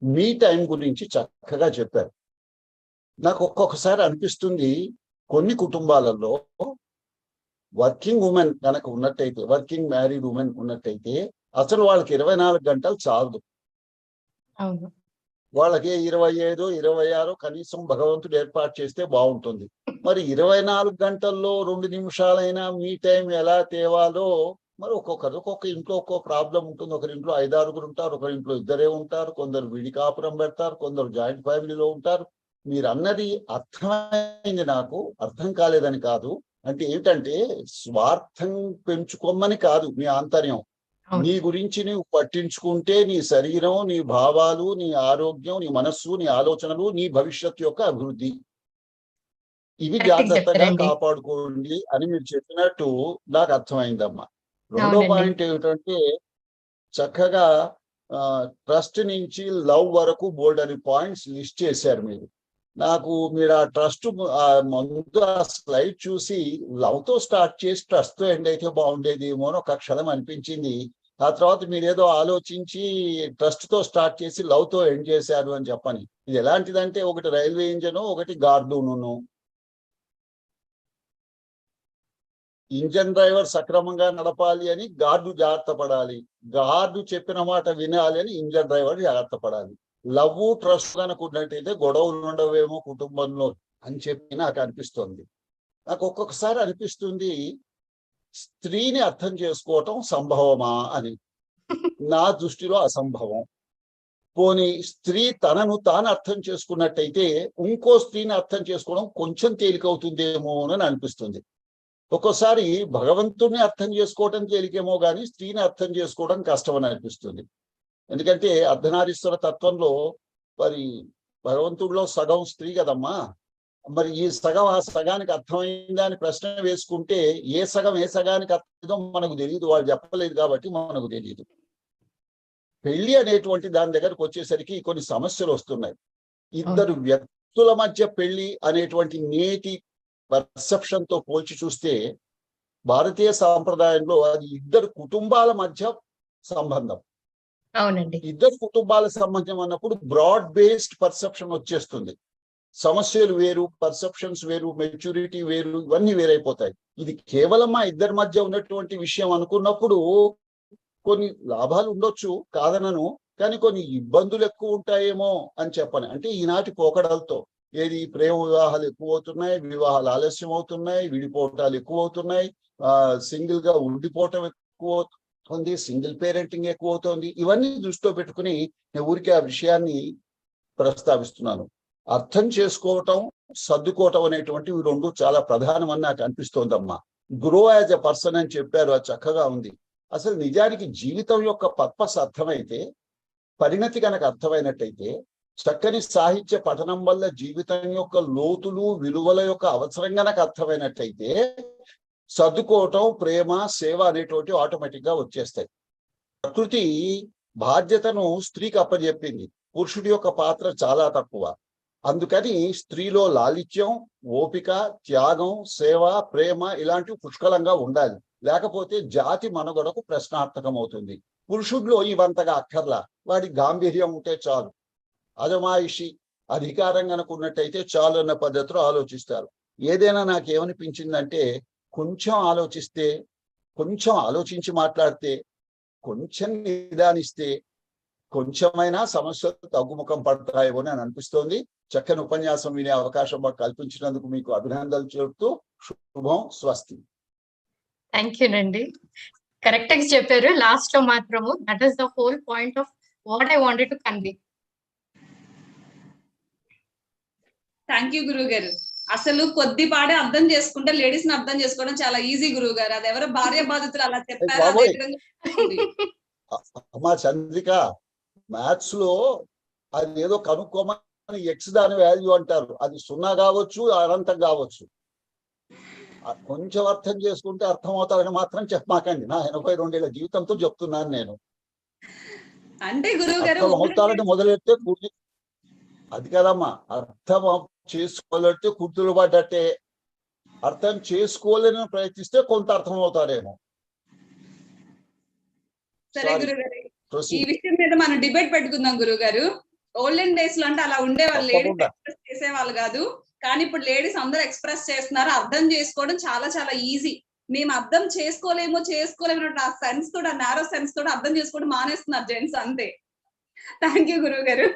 మీ టైం గురించి చక్కగా చెప్పారు. నాకు ఒక్కొక్కసారి అనిపిస్తుంది, కొన్ని కుటుంబాలలో వర్కింగ్ ఉమెన్ కనుక ఉన్నట్టయితే, వర్కింగ్ మ్యారీడ్ ఉమెన్ ఉన్నట్టయితే అసలు వాళ్ళకి 24 గంటలు చాలదు. వాళ్ళకి 25, 26 కనీసం భగవంతుడు ఏర్పాటు చేస్తే బాగుంటుంది. మరి 24 గంటల్లో 2 నిమిషాలైనా మీ టైం ఎలా తేవాలో మరి ఒక్కొక్క ఇంట్లో ఒక్కో ప్రాబ్లం ఉంటుంది. ఒకరి ఇంట్లో 5-6 ఉంటారు, ఒకరి ఇంట్లో 2 ఉంటారు, కొందరు విడి కాపురం పెడతారు, కొందరు జాయింట్ ఫ్యామిలీలో ఉంటారు. మీరు అన్నది అర్థమైంది, నాకు అర్థం కాలేదని కాదు. అంటే ఏమిటంటే స్వార్థం పెంచుకోమని కాదు మీ ఆంతర్యం. నీ గురించి నీవు పట్టించుకుంటే నీ శరీరం, నీ భావాలు, నీ ఆరోగ్యం, నీ మనస్సు, నీ ఆలోచనలు, నీ భవిష్యత్తు యొక్క అభివృద్ధి, ఇవి జాగ్రత్తగా కాపాడుకోండి అని మీరు చెప్పినట్టు నాకు అర్థమైందమ్మా. రెండో పాయింట్ ఏమిటంటే చక్కగా ట్రస్ట్ నుంచి లవ్ వరకు బోల్డ్ అని పాయింట్స్ లిస్ట్ చేశారు మీరు. నాకు మీరు ఆ ట్రస్ట్ ముందు ఆ స్లైడ్ చూసి లవ్ తో స్టార్ట్ చేసి ట్రస్ట్ తో ఎండ్ అయితే బాగుండేదేమో అని ఒక క్షణం అనిపించింది. ఆ తర్వాత మీరు ఏదో ఆలోచించి ట్రస్ట్ తో స్టార్ట్ చేసి లవ్ తో ఎండ్ చేశారు అని చెప్పని. ఇది ఎలాంటిదంటే ఒకటి రైల్వే ఇంజను, ఒకటి గార్డును. ఇంజన్ డ్రైవర్ సక్రమంగా నడపాలి అని గార్డు జాగ్రత్త పడాలి, గార్డు చెప్పిన మాట వినాలి అని ఇంజన్ డ్రైవర్ జాగ్రత్త పడాలి. లవ్ ట్రస్ట్ అనుకున్నట్టయితే గొడవలు ఉండవేమో కుటుంబంలో అని చెప్పి నాకు అనిపిస్తుంది. నాకు ఒక్కొక్కసారి అనిపిస్తుంది, స్త్రీని అర్థం చేసుకోవటం సంభవమా అని. నా దృష్టిలో అసంభవం. పోనీ స్త్రీ తనను తాను అర్థం చేసుకున్నట్టయితే ఇంకో స్త్రీని అర్థం చేసుకోవడం కొంచెం తేలికవుతుందేమో అని అనిపిస్తుంది. ఒక్కోసారి భగవంతుడిని అర్థం చేసుకోవడం తేలికేమో కానీ స్త్రీని అర్థం చేసుకోవడం కష్టమని అనిపిస్తుంది. ఎందుకంటే అర్ధనారీశ్వర తత్వంలో మరి భగవంతుడిలో సగం స్త్రీ కదమ్మా. మరి ఈ సగం ఆ సగానికి అర్థమైందా అని ప్రశ్న వేసుకుంటే ఏ సగానికి అర్థం మనకు తెలియదు, వాళ్ళు చెప్పలేదు కాబట్టి మనకు తెలియదు. పెళ్లి అనేటువంటి దాని దగ్గరకు వచ్చేసరికి కొన్ని సమస్యలు వస్తున్నాయి. ఇద్దరు వ్యక్తుల మధ్య పెళ్లి అనేటువంటి నేటి పర్సెప్షన్ తో పోల్చి చూస్తే భారతీయ సాంప్రదాయంలో అది ఇద్దరు కుటుంబాల మధ్య సంబంధం. అవునండి. ఇద్దరు కుటుంబాల సంబంధం అన్నప్పుడు బ్రాడ్ బేస్డ్ పర్సెప్షన్ వచ్చేస్తుంది. సమస్యలు వేరు, పర్సెప్షన్స్ వేరు, మెచ్యూరిటీ వేరు, ఇవన్నీ వేరైపోతాయి. ఇది కేవలం మా ఇద్దరి మధ్య ఉన్నటువంటి విషయం అనుకున్నప్పుడు కొన్ని లాభాలు ఉండొచ్చు, కాదనను, కానీ కొన్ని ఇబ్బందులు ఎక్కువ ఉంటాయేమో అని చెప్పను. అంటే ఈనాటి పోకడలతో ఏది ప్రేమ వివాహాలు ఎక్కువ అవుతున్నాయి, వివాహాలు ఆలస్యం అవుతున్నాయి, విడిపోవటాలు ఎక్కువ అవుతున్నాయి, సింగిల్ గా ఉండిపోవటం ఎక్కువ అవుతుంది, సింగిల్ పేరెంటింగ్ ఎక్కువ అవుతుంది. ఇవన్నీ దృష్టిలో పెట్టుకుని నేను ఊరికే ఆ విషయాన్ని ప్రస్తావిస్తున్నాను. అర్థం చేసుకోవటం, సర్దుకోవటం అనేటువంటివి రెండు చాలా ప్రధానమని నాకు అనిపిస్తోందమ్మా. గ్రో యాజ్ ఎ పర్సన్ అని చెప్పారు, అది చక్కగా ఉంది. అసలు నిజానికి జీవితం యొక్క పర్పస్ అర్థమైతే, పరిణతి కనుక అర్థమైనట్టయితే, చక్కని సాహిత్య పఠనం వల్ల జీవితం యొక్క లోతులు విలువల యొక్క అవసరం కనుక అర్థమైనట్టయితే సర్దుకోవటం, ప్రేమ, సేవ అనేటువంటి ఆటోమేటిక్ గా వచ్చేస్తాయి. ప్రకృతి బాధ్యతను స్త్రీకి అప్పచెప్పింది, పురుషుడి యొక్క పాత్ర చాలా తక్కువ. అందుకని స్త్రీలో లాలిత్యం, ఓపిక, త్యాగం, సేవ, ప్రేమ ఇలాంటివి పుష్కలంగా ఉండాలి. లేకపోతే జాతి మనుగడకు ప్రశ్నార్థకం అవుతుంది. పురుషుడిలో ఇవంతగా అక్కర్లా, వాడి గాంభీర్యం ఉంటే చాలు, అజమాయిషి అధికారం కనుకున్నట్టయితే చాలు అన్న పద్ధతిలో ఆలోచిస్తారు. ఏదైనా నాకేమనిపించిందంటే, కొంచెం ఆలోచిస్తే, కొంచెం ఆలోచించి మాట్లాడితే, కొంచెం నిదానిస్తే కొంచెమైనా సమస్యలు తగ్గుముఖం పడతాయేమో అని అనిపిస్తోంది. చక్కని ఉపన్యాసం వినే అవకాశం మాకు కల్పించినందుకు మీకు అభినందనలు చెబుతూ శుభం, స్వస్తి. థ్యాంక్ యూ అండి, కరెక్ట్ గా చెప్పారు లాస్ట్ లో మాత్రము. That is the whole point of what I wanted to convey. Thank you గురువు గారు. అసలు కొద్దిపాడే అర్థం చేసుకుంటే లేడీస్ ని అర్థం చేసుకోవడం చాలా ఈజీ గురువు గారు. అది ఎవరో భార్య బాధితులు అలా చెప్పారు. అదే విధంగా అమ్మా చంద్రిక, మ్యాథ్స్ లో అది ఏదో కనుక్కోమని ఎక్స్ దాని వాల్యూ అంటారు, అది 0 కావచ్చు, అనంతం కావచ్చు. కొంచెం అర్థం చేసుకుంటే అర్థం అవుతారని మాత్రం చెప్పమాకండి. నా 82 ఏళ్ల జీవితంతో చెప్తున్నాను నేను. అంటే గురువు గారు అర్థం అవుతారని మొదలెడితే అది కదమ్మా, అర్థం చేసుకోవాలంటే కుర్తులు పడ్డట్టే. అర్థం చేసుకోవాలని ప్రయత్నిస్తే కొంత అర్థం అవుతారేమో. సరే గురువు గారు, ఈ విషయం మీద మనం డిబేట్ పెట్టుకుందాం గురువు గారు. ఓల్డెన్ డేస్ లో అంటే అలా ఉండేవాళ్ళు, లేడీస్ ఎక్స్ప్రెస్ చేసేవాళ్ళు కాదు. కానీ ఇప్పుడు లేడీస్ అందరూ ఎక్స్ప్రెస్ చేస్తున్నారు. అర్థం చేసుకోవడం చాలా చాలా ఈజీ. మేము అర్థం చేసుకోలేమో ఆ సెన్స్ కూడా, నారో సెన్స్ కూడా అర్థం చేసుకోవడం మానేస్తున్నారు జెంట్స్, అంతే. థ్యాంక్ యూ గురువు గారు.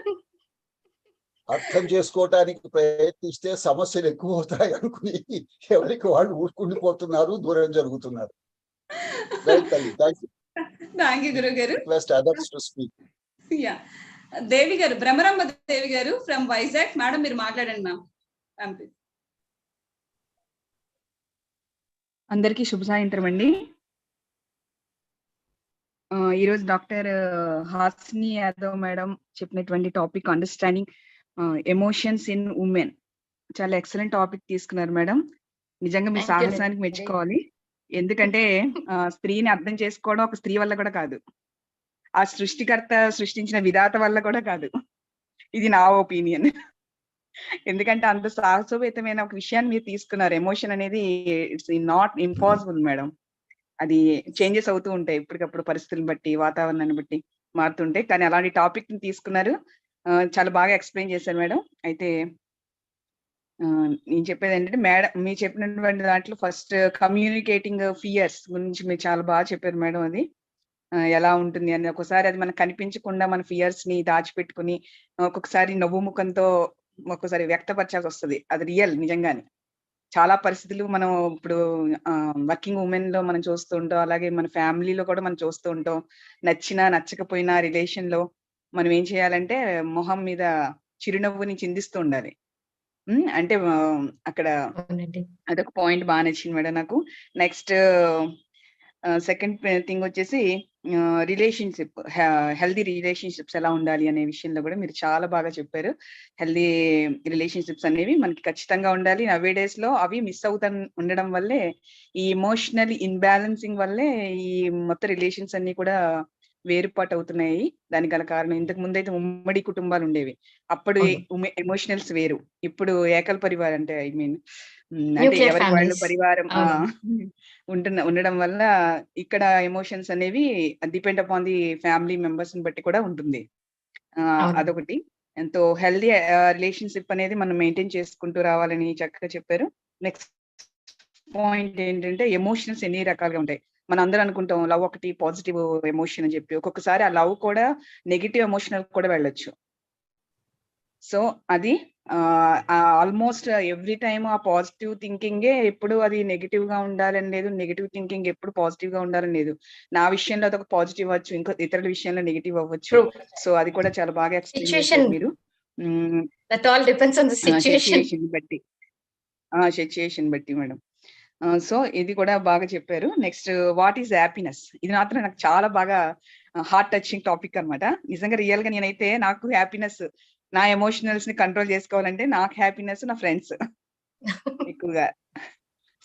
అర్థం చేసుకోవటానికి ప్రయత్నిస్తే సమస్యలు ఎక్కువ అవుతాయి అనుకుని ఎవరికి వాళ్ళు ఊరుకుండిపోతున్నారు, దూరం జరుగుతున్నారు. థ్యాంక్ యూ గురువు గారు. దేవి గారు, బ్రహ్మరమ్మ దేవి గారు ఫ్రమ్ వైజాగ్, మేడం మీరు మాట్లాడండి మ్యామ్. అందరికీ శుభ సాయంత్రం అండి. ఈరోజు డాక్టర్ హాసిని యాదవ్ మేడం చెప్పినటువంటి topic understanding emotions in women, చాలా ఎక్సలెంట్ టాపిక్ తీసుకున్నారు మేడం. నిజంగా మీ సాహసానికి మెచ్చుకోవాలి. ఎందుకంటే స్త్రీని అర్థం చేసుకోవడం ఒక స్త్రీ వల్ల కూడా కాదు, ఆ సృష్టికర్త సృష్టించిన విధాత వల్ల కూడా కాదు. ఇది నా ఒపీనియన్. ఎందుకంటే అంత సాహసోపేతమైన ఒక విషయాన్ని మీరు తీసుకున్నారు. ఎమోషన్ అనేది ఇట్స్ నాట్ ఇంపాసిబుల్ మేడం. అది చేంజెస్ అవుతూ ఉంటాయి ఇప్పటికప్పుడు, పరిస్థితులను బట్టి, వాతావరణాన్ని బట్టి మారుతుంటాయి. కానీ అలాంటి టాపిక్ ని తీసుకున్నారు, చాలా బాగా ఎక్స్ప్లెయిన్ చేశారు మేడం. అయితే నేను చెప్పేది ఏంటంటే, మేడం మీరు చెప్పినటువంటి దాంట్లో ఫస్ట్ కమ్యూనికేటింగ్ ఫియర్స్ గురించి మీరు చాలా బాగా చెప్పారు మేడం. అది ఎలా ఉంటుంది అని, ఒకసారి అది మనకు కనిపించకుండా మన ఫియర్స్ ని దాచిపెట్టుకుని ఒక్కొక్కసారి నవ్వు ముఖంతో ఒక్కొక్కసారి వ్యక్తపరచాల్సి వస్తుంది. అది రియల్ నిజంగానే. చాలా పరిస్థితులు మనం ఇప్పుడు వర్కింగ్ ఉమెన్ లో మనం చూస్తూ ఉంటాం, అలాగే మన ఫ్యామిలీలో కూడా మనం చూస్తూ ఉంటాం. నచ్చినా నచ్చకపోయినా రిలేషన్ లో మనం ఏం చేయాలంటే మొహం మీద చిరునవ్వుని చిందిస్తూ ఉండాలి. అంటే అక్కడ అవునండి. అదొక పాయింట్ బాగా నచ్చింది మేడం నాకు. నెక్స్ట్ సెకండ్ థింగ్ వచ్చేసి రిలేషన్‌షిప్ హెల్తీ రిలేషన్‌షిప్స్ ఎలా ఉండాలి అనే విషయంలో కూడా మీరు చాలా బాగా చెప్పారు. హెల్తీ రిలేషన్‌షిప్స్ అనేవి మనకి ఖచ్చితంగా ఉండాలి. నౌ ఏ డేస్‌లో అవి మిస్ ఉండడం వల్లే ఈ ఎమోషనల్ ఇన్‌బాలెన్సింగ్ వల్లే ఈ మొత్తం రిలేషన్స్ అన్నీ కూడా వేరుపాటు అవుతున్నాయి. దానికి గల కారణం ఇంతకు ముందైతే ఉమ్మడి కుటుంబాలు ఉండేవి. అప్పుడు అవును. ఎమోషనల్స్ వేరు. ఇప్పుడు ఏకల పరివార్ అంటే ఐ మీన్ అంటే న్యూక్లియర్ ఎవరికి వాళ్ళు ఫ్యామిలీస్. పరివారం అవును. ఉండడం వల్ల ఇక్కడ ఎమోషన్స్ అనేవి డిపెండ్ అపాన్ ది ఫ్యామిలీ మెంబర్స్‌ని బట్టి కూడా ఉంటుంది. అవునండి. అదొకటి. ఎంతో హెల్తీ రిలేషన్‌షిప్ అనేది మనం మెయింటైన్ చేసుకుంటూ రావాలని చక్కగా చెప్పారు. నెక్స్ట్ పాయింట్ ఏంటంటే ఎమోషన్స్ ఎన్ని రకాలుగా ఉంటాయి. మనందరం అనుకుంటాం లవ్ ఒకటి పాజిటివ్ ఎమోషన్ అని చెప్పి. ఒక్కొక్కసారి ఆ లవ్ కూడా నెగెటివ్ ఎమోషనల్ కూడా వెళ్ళొచ్చు. సో అది ఆల్మోస్ట్ ఎవ్రీ టైమ్ ఆ పాజిటివ్ థింకింగే ఎప్పుడు అది నెగెటివ్ గా ఉండాలని లేదు. నెగెటివ్ థింకింగ్ ఎప్పుడు పాజిటివ్ గా ఉండాలని లేదు. నా విషయంలో అదొక పాజిటివ్ అవ్వచ్చు. ఇంకో ఇతరుల విషయంలో నెగెటివ్ అవ్వచ్చు. ట్రూ. సో అది కూడా చాలా బాగా ఎక్స్‌ప్లెయిన్ సిట్యుయేషన్ చేశారు మీరు. That all depends on the situation. Situation బట్టి. సిట్యుయేషన్ బట్టి మేడం. సో ఇది కూడా బాగా చెప్పారు. Next what is happiness? ఇది మాత్రం నాకు చాలా బాగా హార్ట్ టచింగ్ టాపిక్ అన్నమాట. నిజంగా రియల్‌గా నేనైతే నాకు హ్యాపీనెస్ నా ఎమోషనల్స్‌ని కంట్రోల్ చేసుకోవాలంటే నాకు హ్యాపీనెస్ నా ఫ్రెండ్స్ ఎక్కువగా.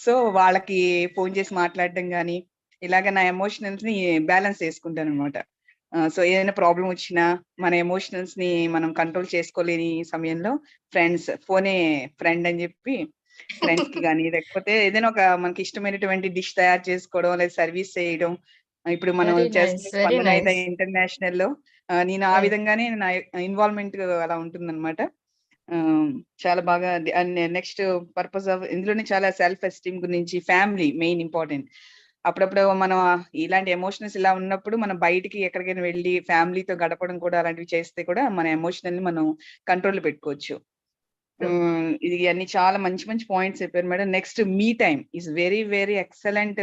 సో వాళ్ళకి ఫోన్ చేసి మాట్లాడడం గాని, ఇలాగ నా ఎమోషనల్స్‌ని బ్యాలెన్స్ చేసుకుంటానన్నమాట. సో ఏదైనా ప్రాబ్లమ్ వచ్చినా మన ఎమోషనల్స్‌ని మనం కంట్రోల్ చేసుకోలేని సమయంలో ఫోనే ఫ్రెండ్ అని చెప్పి ఫ్రెండ్స్‌కి గాని, లేకపోతే ఏదైనా ఒక మనకి ఇష్టమైనటువంటి డిష్ తయారు చేసుకోవడం, లేదా సర్వీస్ చేయడం. ఇప్పుడు మనం వెరీ నైస్. చేస్తున్న వెరీ స్పందన నైస్. ఇంటర్నేషనల్‌లో నేను ఆ విధంగానే నా ఇన్వాల్వ్‌మెంట్ అలా ఉంటుందన్నమాట. చాలా బాగా అండ్ నెక్స్ట్ పర్పస్ ఆఫ్ ఇందులోనే చాలా సెల్ఫ్ ఎస్టీమ్ గురించి ఫ్యామిలీ మెయిన్ ఇంపార్టెంట్. అప్పుడప్పుడు మనం ఇలాంటి ఎమోషనల్స్ ఇలా ఉన్నప్పుడు మనం బయటికి ఎక్కడికైనా వెళ్లి ఫ్యామిలీతో గడపడం కూడా అలాంటివి చేస్తే కూడా మన ఎమోషనల్‌ని మనం కంట్రోల్‌లో పెట్టుకోవచ్చు. ఇది అన్ని చాలా మంచి మంచి పాయింట్స్ చెప్పారు madam. Next me time is very very excellent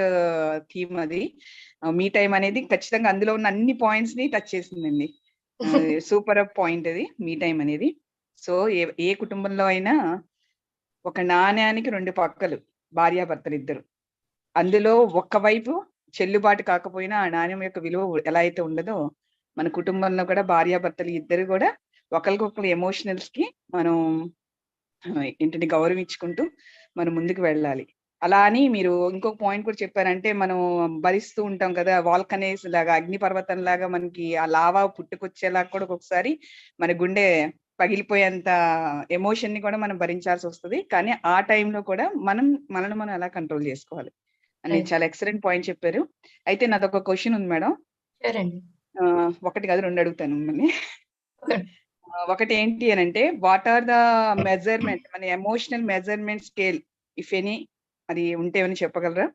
theme అది. మీ టైమ్ అనేది ఖచ్చితంగా అందులో ఉన్న అన్ని పాయింట్స్‌ని టచ్ చేసిందండి. సూపర్ పాయింట్ అది మీ టైమ్ అనేది. సో ఏ కుటుంబంలో అయినా ఒక నాణ్యానికి 2 పక్కలు భార్యాభర్తలిద్దరు. అందులో ఒక్కవైపు చెల్లుబాటు కాకపోయినా ఆ నాణ్యం యొక్క విలువ ఎలా అయితే ఉండదో, మన కుటుంబంలో కూడా భార్యాభర్తలు ఇద్దరు కూడా ఒకళ్ళకొకళ్ళు ఎమోషనల్స్‌కి మనం ఏంటంటే గౌరవించుకుంటూ మనం ముందుకు వెళ్ళాలి. అలా అని మీరు ఇంకొక పాయింట్ కూడా చెప్పారంటే మనం భరిస్తూ ఉంటాం కదా! వాల్కనైజ్ లాగా అగ్నిపర్వతంలాగా మనకి ఆ లావా పుట్టుకొచ్చేలాగా కూడా ఒక్కొక్కసారి మన గుండె పగిలిపోయేంత ఎమోషన్‌ని కూడా మనం భరించాల్సొస్తది. కానీ ఆ టైంలో కూడా మనల్ని మనం ఎలా కంట్రోల్ చేసుకోవాలి అనేది రైట్. చాలా ఎక్సలెంట్ పాయింట్ చెప్పారు. అయితే నాదొక క్వెషన్ ఉంది మేడం. షూర్ అండి. 1 కాదు 2 అడుగుతాను మిమ్మల్ని. ఓకే. ఒకటి ఏంటి అనంటే వాట్ ఆర్ ద మెజర్‌మెంట్ మన emotional measurement scale if any అది ఉంటే ఏమైనా చెప్పగలరా?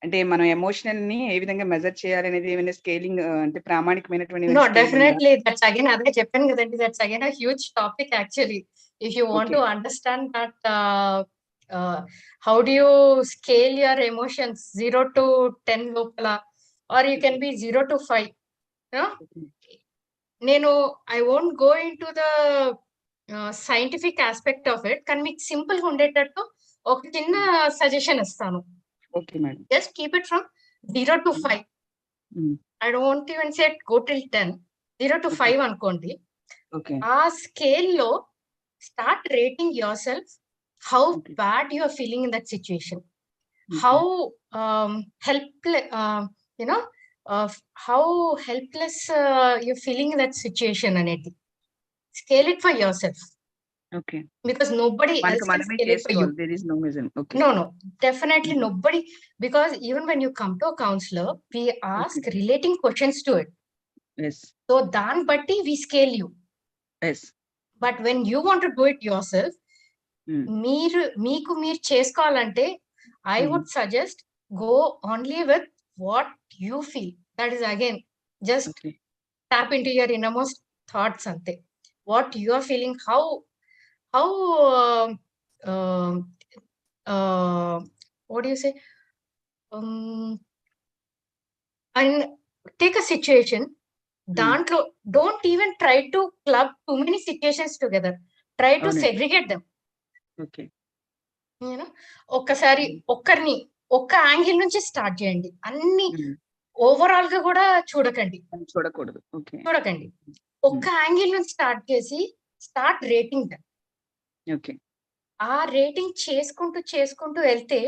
అంటే మనం ఎమోషనల్‌ని ఏ విధంగా మెజర్ చేయాలనేది ఏమైనా స్కేలింగ్ అంటే ప్రామాణికమైనటువంటి No, ఏమైనా స్కేల్ ఉందా? definitely. That's again, అదే చెప్పాను కదండి. That's again a huge topic actually. If you want okay. to understand that, how do you scale your emotions 0 to 10 లోపల, or you can be 0 to 5. నేను I won't go into the scientific aspect of it. కానీ మీకు simple గా ఉండేటట్టు ఒక చిన్న suggestion ఇస్తాను. Okay madam. Just keep it from 0 to 5. I don't want to even say go till 10. 0 to 5 అనుకోండి. Okay. ఆ స్కేల్ లో start rating yourself how bad you are feeling in that situation. How how helpless you feeling in that situation అనేది scale it for yourself. Okay. Because nobody మనకు else can మనమే scale it for you. చేసుకోవాలి. There is no measure. Okay. No, definitely nobody. Because even when you come to a counselor, we ask relating questions to it. Yes. So dan batti we scale you. Yes. But when you want to do it yourself, meeku cheskovalante, I would suggest go only with what you feel. That is again just tap into your innermost thoughts ante. What you are feeling, how what do you say? And take a situation దాంట్లో don't even try to club too many situations together, try to అవునండి. Segregate them. Okay. ఒక్కసారి ఒక్కరిని ఒక్క angle నుంచి start చేయండి, అన్ని ఉమ్. Overall గా కూడా చూడకండి. చూడకూడదు. ఓకే. ఒక్క యాంగిల్ నుంచి స్టార్ట్ చేసి స్టార్ట్ రేటింగ్. ఓకే. ఆ రేటింగ్ చేసుకుంటూ వెళ్తే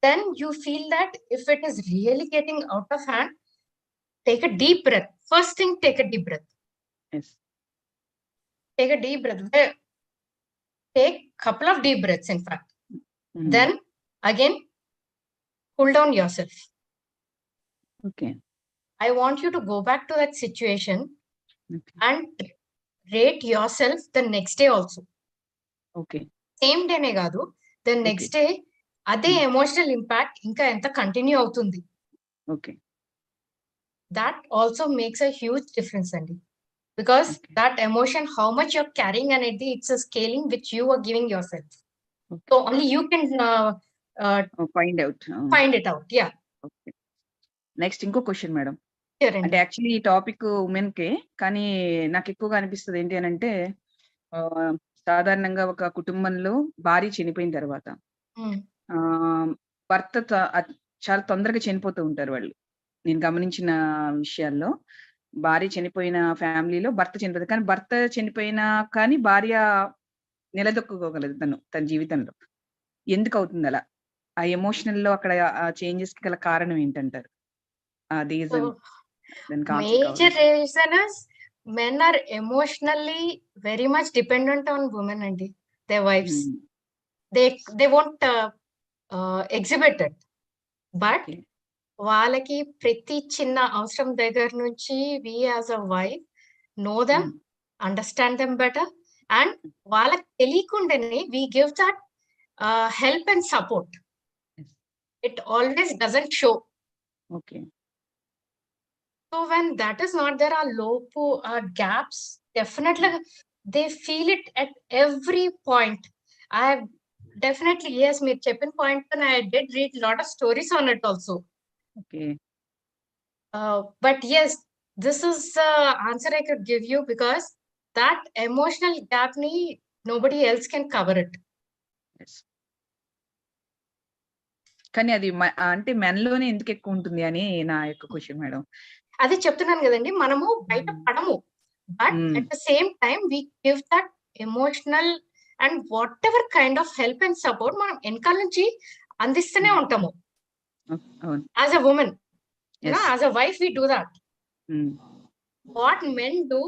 then you feel that if it is really getting out of hand, take a deep breath. First thing, take a deep breath. Yes. Take a deep breath. Take couple of deep breaths, in fact. Then again, cool down yourself. Okay. I want you to go back to that situation and rate yourself the next day also. Okay. Same day ne kaadu, the next day అదే emotional impact ఇంకా ఎంత continue అవుతుంది. Okay. That also makes a huge difference, Andy, because that emotion, how much you're carrying, and it's a scaling which you are giving yourself. So only you can find it out. Yeah. Okay. Next ఇంకో question madam. Sure, అంటే actually ఈ topic women కే, కానీ నాకు ఎక్కువగా అనిపిస్తుంది ఏంటి అని అంటే, సాధారణంగా ఒక కుటుంబంలో భార్య చనిపోయిన తర్వాత భర్త చాలా తొందరగా చనిపోతూ ఉంటారు వాళ్ళు. నేను గమనించిన విషయాల్లో భార్య చనిపోయిన ఫ్యామిలీలో భర్త చనిపోతుంది, కానీ భర్త చనిపోయినా కానీ భార్య నిలదొక్కుకోగలదు తన జీవితంలో. ఎందుకు అవుతుంది అలా? ఆ ఎమోషనల్ లో అక్కడ ఆ చేంజెస్ కి గల కారణం ఏంటంటారు? Major reason is men are emotionally very much dependent on women and their wives. They won't exhibit it, but వాళ్ళకి ప్రతి చిన్న అవసరం దగ్గర నుంచి we as a wife know them, understand them better, and వాళ్ళకి తెలియకుండానే we give that help and support. It always doesn't show. Okay. So when that is not there, our lopu, our gaps, definitely they feel it at every point. I have definitely, yes, me cheppin point, and I did read a lot of stories on it also. Okay. But yes, this is the answer I could give you, because that emotional gap ni nobody else can cover it. Yes. కానీ అది అంటే మెన్లోనే ఎందుకు ఎక్కువ ఉంటుంది అని నా యొక్క question madam. అదే చెప్తున్నాను కదండి, మనము బయట పడము, but at the same time we give that emotional and whatever kind of help and support మనం వెనకాల నుంచి అందిస్తూనే ఉంటాము. As a women, as a wife we do that. What men do,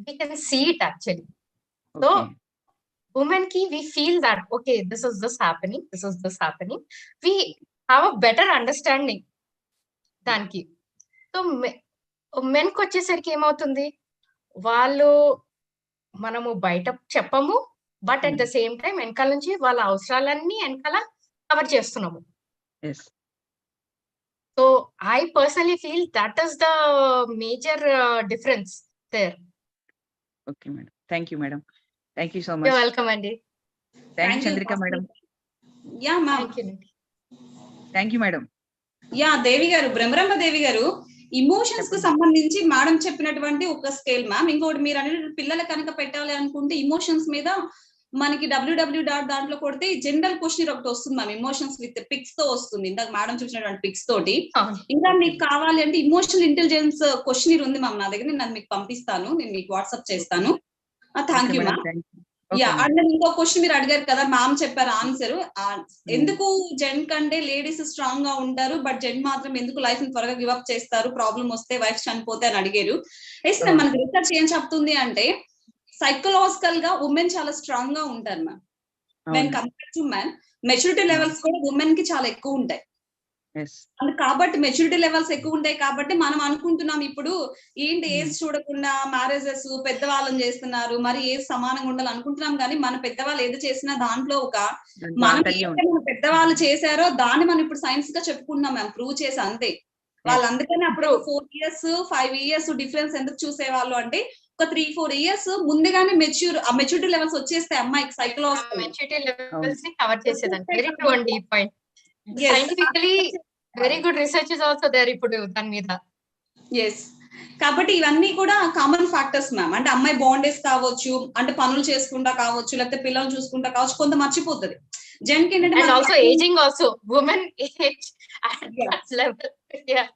we can see it actually. So women కి we feel that okay, this is this happening, we have a better understanding దానికి. So men కి వచ్చేసరికి ఏమవుతుంది, వాళ్ళు మనము బయట చెప్పము, but at the same time వెనకాల నుంచి వాళ్ళ అవసరాలన్నీ వెనకాల కవర్ చేస్తున్నాము. So I personally feel that is the major difference there. Okay madam, thank you madam, thank you so much. You welcome అండి. Thank you Chandrika madam. Ya ma'am, thank you madam. Ya Devi garu, Brahmarambha దేవి గారు, emotions కు సంబంధించి madam చెప్పినటువంటి ఒక scale ma'am. ఇంకోటి మీరు అనేది పిల్లలు కనుక పెట్టాలి అనుకుంటే ఇమోషన్స్ మీద మనకి www దాంట్లో కొడితే జనరల్ క్వశ్చన్ ఒకటి వస్తుంది మ్యామ్, ఇమోషన్స్ విత్ పిక్స్ తో వస్తుంది. ఇందాక మేడం చూసినటువంటి పిక్స్ తోటి. ఇంకా మీకు కావాలి అంటే ఇమోషనల్ ఇంటెలిజెన్స్ క్వశ్చన్ ఉంది మ్యామ్ నా దగ్గర, నేను అది మీకు పంపిస్తాను, నేను మీకు వాట్సాప్ చేస్తాను. Thank you ma'am. Yeah, and ఇంకో క్వశ్చన్ మీరు అడిగారు కదా, మ్యామ్ చెప్పారు ఆన్సర్. ఎందుకు జెన్ కంటే లేడీస్ స్ట్రాంగ్ గా ఉంటారు, బట్ జెన్ మాత్రం ఎందుకు లైఫ్ ని త్వరగా గివ్ అప్ చేస్తారు, ప్రాబ్లం వస్తే వైఫ్ చనిపోతే అని అడిగారు. మనకి రీసెర్చ్ ఏం చెప్తుంది అంటే, సైకలాజికల్ గా ఉమెన్ చాలా స్ట్రాంగ్ గా ఉంటారు ma'am. When compare to men, maturity levels కూడా ఉమెన్ కి చాలా ఎక్కువ ఉంటాయి. కాబట్టి మెచ్యూరిటీ లెవెల్స్ ఎక్కువ ఉంటాయి కాబట్టి మనం అనుకుంటున్నాం ఇప్పుడు ఏంటి ఏజ్ చూడకుండా మ్యారేజెస్ పెద్దవాళ్ళని చేస్తున్నారు, మరి ఏజ్ సమానంగా ఉండాలి అనుకుంటున్నాం. కానీ మన పెద్దవాళ్ళు ఏది చేసినా దాంట్లో ఒక మనం పెద్దవాళ్ళు చేశారో దాన్ని మనం ఇప్పుడు సైన్స్ గా చెప్పుకుంటున్నాం మ్యామ్, ప్రూవ్ చేసి అంతే. వాళ్ళు అందుకని అప్పుడు 4 years 5 years డిఫరెన్స్ ఎందుకు చూసేవాళ్ళు అంటే, ఒక 3-4 years ముందుగానే మెచ్యూరిటీ లెవెల్స్ వచ్చేస్తాయి అమ్మాయికి. సైకలాజికల్ మెచ్యూరిటీ లెవెల్స్ ని కవర్ చేసేదాన్ని. వెరీ ట్రూ అండి ఈ point. Scientifically, very good research is also there ఇప్పుడు దాని మీద. Yes. కాబట్టి ఇవన్నీ కూడా కామన్ ఫ్యాక్టర్స్ మ్యామ్. అంటే అమ్మాయి బాండేజ్ కావచ్చు, అంటే పనులు చేసుకుంటా కావచ్చు, లేకపోతే పిల్లలు చూసుకుంటా కావచ్చు, కొంత మర్చిపోతుంది. జెంట్కి ఏంటంటే And also aging also, women age at that level. Yeah.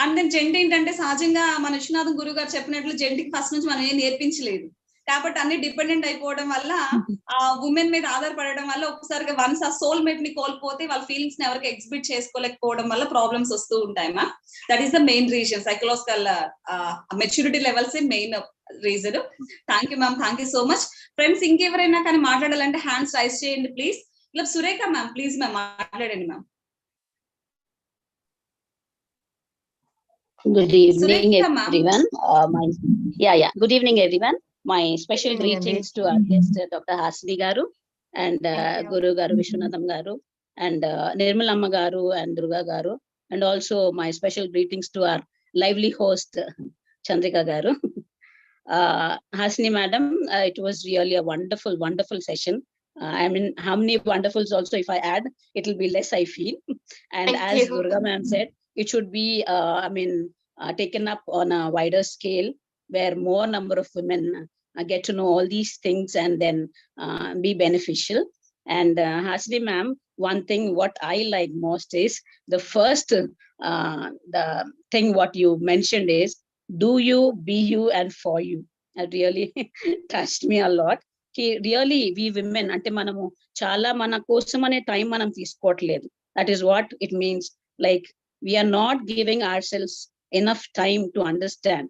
And then జెంట్ ఏంటంటే సహజంగా మన విశ్వనాథం గురువు గారు చెప్పినట్లు జెంట్కి ఫస్ట్ నుంచి మనం ఏం నేర్పించలేదు. కాబట్టి అన్ని డిపెండెంట్ అయిపోవడం వల్ల ఆ ఉమెన్ మీద ఆధారపడడం వల్ల ఒకసారిగా వన్స్ ఆ సోల్ మేట్ ని కోల్పోతే వాళ్ళ ఫీలింగ్స్ ని ఎవరికి ఎగ్జిబిట్ చేసుకోలేకపోవడం వల్ల ప్రాబ్లమ్స్ వస్తూ ఉంటాయి ma'am. That is the main reason. Psychological maturity levels main reason. Thank you ma'am, thank you so much. Friends ఇంకెవరైనా కానీ మాట్లాడాలంటే హ్యాండ్స్ రైజ్ చేయండి ప్లీజ్. ఇలా సురేఖ మ్యామ్ ప్లీజ్ మ్యామ్ మాట్లాడండి ma'am. Good evening, everyone. Good evening, everyone. My special greetings to our guest, Dr. Hasini Garu, and Guru Garu, Vishwanatham Garu, and Nirmalamma Garu, and Durga Garu, and also my special greetings to our lively host, Chandrika Garu. Hasini Madam, it was really a wonderful, wonderful session. I mean, how many wonderfuls also, if I add, it will be less, I feel. And Thank as you. Durga Ma'am said, it should be, taken up on a wider scale where more number of women get to know all these things and then be beneficial. And Hasini Ma'am, one thing what I like most is the first, the thing what you mentioned is, do you, be you, and for you. That really touched me a lot. Really, we women, ante manamu chala mana kosam ane time manam teeskotledu. That is what it means. Like, we are not giving ourselves enough time to understand.